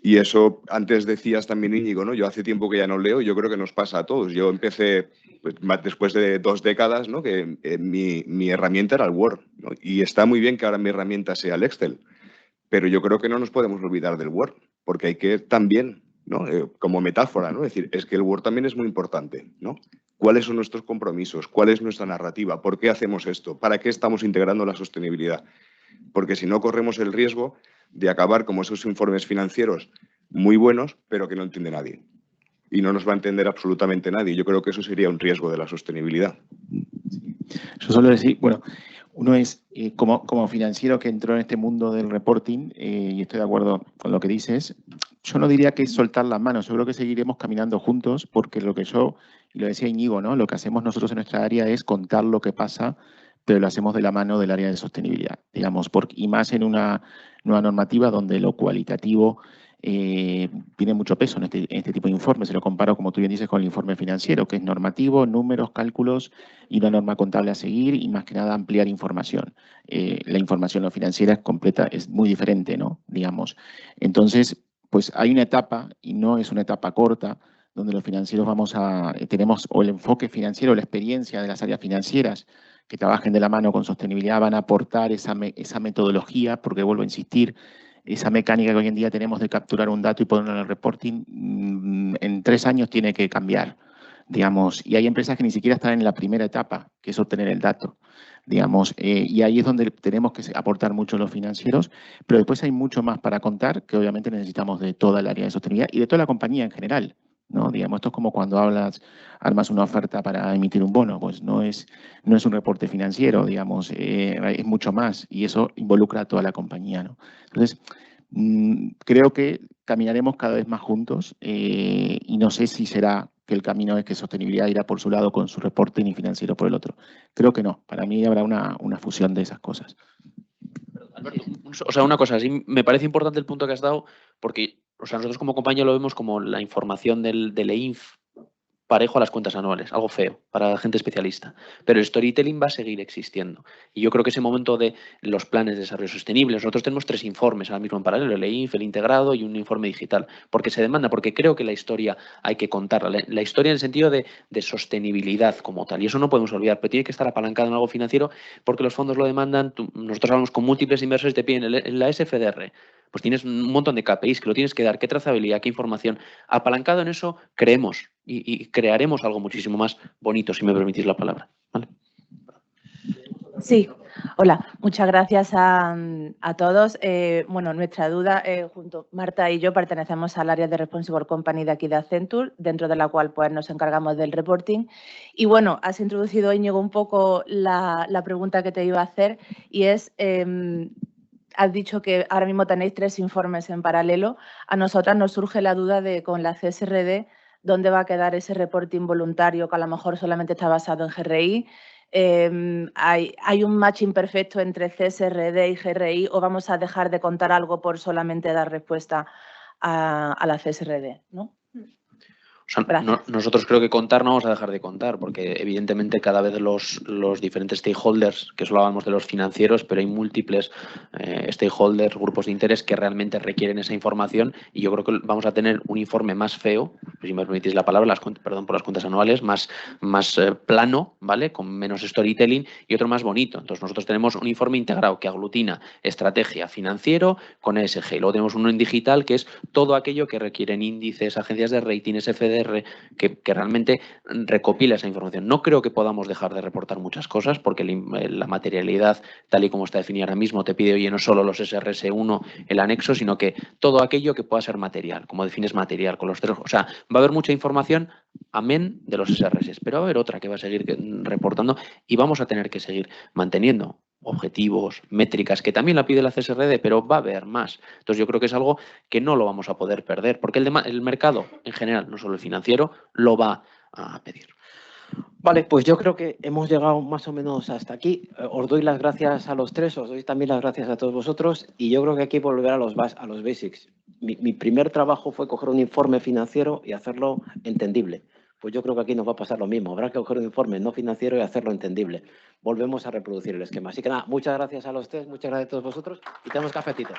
Y eso, antes decías también, Íñigo, ¿no? Yo hace tiempo que ya no leo y yo creo que nos pasa a todos. Yo empecé, pues, después de 2 décadas, ¿no? Que mi herramienta era el Word, ¿no? Y está muy bien que ahora mi herramienta sea el Excel, pero yo creo que no nos podemos olvidar del Word, porque hay que también, ¿no? Como metáfora, ¿no? Es decir, es que el Word también es muy importante, ¿no? ¿Cuáles son nuestros compromisos? ¿Cuál es nuestra narrativa? ¿Por qué hacemos esto? ¿Para qué estamos integrando la sostenibilidad? Porque si no, corremos el riesgo de acabar como esos informes financieros muy buenos, pero que no entiende nadie. Y no nos va a entender absolutamente nadie. Yo creo que eso sería un riesgo de la sostenibilidad. Yo solo decir, bueno, uno es como financiero que entró en este mundo del reporting, y estoy de acuerdo con lo que dices, yo no diría que es soltar las manos, yo creo que seguiremos caminando juntos, porque lo que yo, y lo decía Íñigo, ¿no? Lo que hacemos nosotros en nuestra área es contar lo que pasa, pero lo hacemos de la mano del área de sostenibilidad, digamos, y más en una nueva normativa donde lo cualitativo tiene mucho peso en este tipo de informes. Se lo comparo, como tú bien dices, con el informe financiero, que es normativo, números, cálculos y una norma contable a seguir y más que nada ampliar información. La información no financiera es muy diferente, ¿no? Digamos. Entonces, pues hay una etapa, y no es una etapa corta, donde los financieros tenemos o el enfoque financiero, la experiencia de las áreas financieras que trabajen de la mano con sostenibilidad van a aportar esa metodología, porque vuelvo a insistir, esa mecánica que hoy en día tenemos de capturar un dato y ponerlo en el reporting, en 3 años tiene que cambiar, digamos. Y hay empresas que ni siquiera están en la primera etapa, que es obtener el dato, digamos. Y ahí es donde tenemos que aportar mucho los financieros, pero después hay mucho más para contar, que obviamente necesitamos de toda el área de sostenibilidad y de toda la compañía en general, ¿no? Digamos, esto es como cuando armas una oferta para emitir un bono, pues no es un reporte financiero, digamos, es mucho más y eso involucra a toda la compañía, ¿no? Entonces, creo que caminaremos cada vez más juntos y no sé si será que el camino es que sostenibilidad irá por su lado con su reporting y financiero por el otro. Creo que no, para mí habrá una fusión de esas cosas. Alberto, o sea, una cosa, sí, me parece importante el punto que has dado, porque o sea, nosotros como compañía lo vemos como la información del EINF parejo a las cuentas anuales, algo feo para la gente especialista. Pero el storytelling va a seguir existiendo. Y yo creo que ese momento de los planes de desarrollo sostenible, nosotros tenemos 3 informes ahora mismo en paralelo, el EINF, el integrado y un informe digital, porque se demanda, porque creo que la historia hay que contarla, la historia en el sentido de sostenibilidad como tal. Y eso no podemos olvidar, pero tiene que estar apalancado en algo financiero porque los fondos lo demandan. Nosotros hablamos con múltiples inversores y te piden la SFDR. Pues tienes un montón de KPIs que lo tienes que dar, qué trazabilidad, qué información. Apalancado en eso, creemos y crearemos algo muchísimo más bonito, si me permitís la palabra. ¿Vale? Sí, hola, muchas gracias a todos. Bueno, nuestra duda, junto Marta y yo pertenecemos al área de Responsible Company de aquí de Accenture, dentro de la cual pues nos encargamos del reporting. Y bueno, has introducido, Íñigo, un poco la pregunta que te iba a hacer y es, has dicho que ahora mismo tenéis 3 informes en paralelo. A nosotras nos surge la duda de con la CSRD, ¿dónde va a quedar ese reporting voluntario que a lo mejor solamente está basado en GRI? ¿Hay un match imperfecto entre CSRD y GRI o vamos a dejar de contar algo por solamente dar respuesta a la CSRD, ¿no? O sea, nosotros creo que contar no vamos a dejar de contar, porque evidentemente cada vez los diferentes stakeholders, que solo hablamos de los financieros, pero hay múltiples stakeholders, grupos de interés que realmente requieren esa información y yo creo que vamos a tener un informe más feo, si me permitís la palabra, perdón por las cuentas anuales, más plano, ¿vale? Con menos storytelling y otro más bonito. Entonces nosotros tenemos un informe integrado que aglutina estrategia financiero con ESG. Y luego tenemos uno en digital que es todo aquello que requieren índices, agencias de rating, SFDR, que realmente recopila esa información. No creo que podamos dejar de reportar muchas cosas porque la materialidad, tal y como está definida ahora mismo, te pide, oye, no solo los SRS1, el anexo, sino que todo aquello que pueda ser material, como defines material, con los 3, o sea, Va a haber mucha información, amén de los SRS, pero va a haber otra que va a seguir reportando y vamos a tener que seguir manteniendo objetivos, métricas, que también la pide la CSRD, pero va a haber más. Entonces yo creo que es algo que no lo vamos a poder perder, porque el mercado en general, no solo el financiero, lo va a pedir. Vale, pues yo creo que hemos llegado más o menos hasta aquí. Os doy las gracias a los tres, os doy también las gracias a todos vosotros y yo creo que aquí volver a los basics. Mi primer trabajo fue coger un informe financiero y hacerlo entendible. Pues yo creo que aquí nos va a pasar lo mismo. Habrá que coger un informe no financiero y hacerlo entendible. Volvemos a reproducir el esquema. Así que nada, muchas gracias a los tres, muchas gracias a todos vosotros y tenemos cafetito.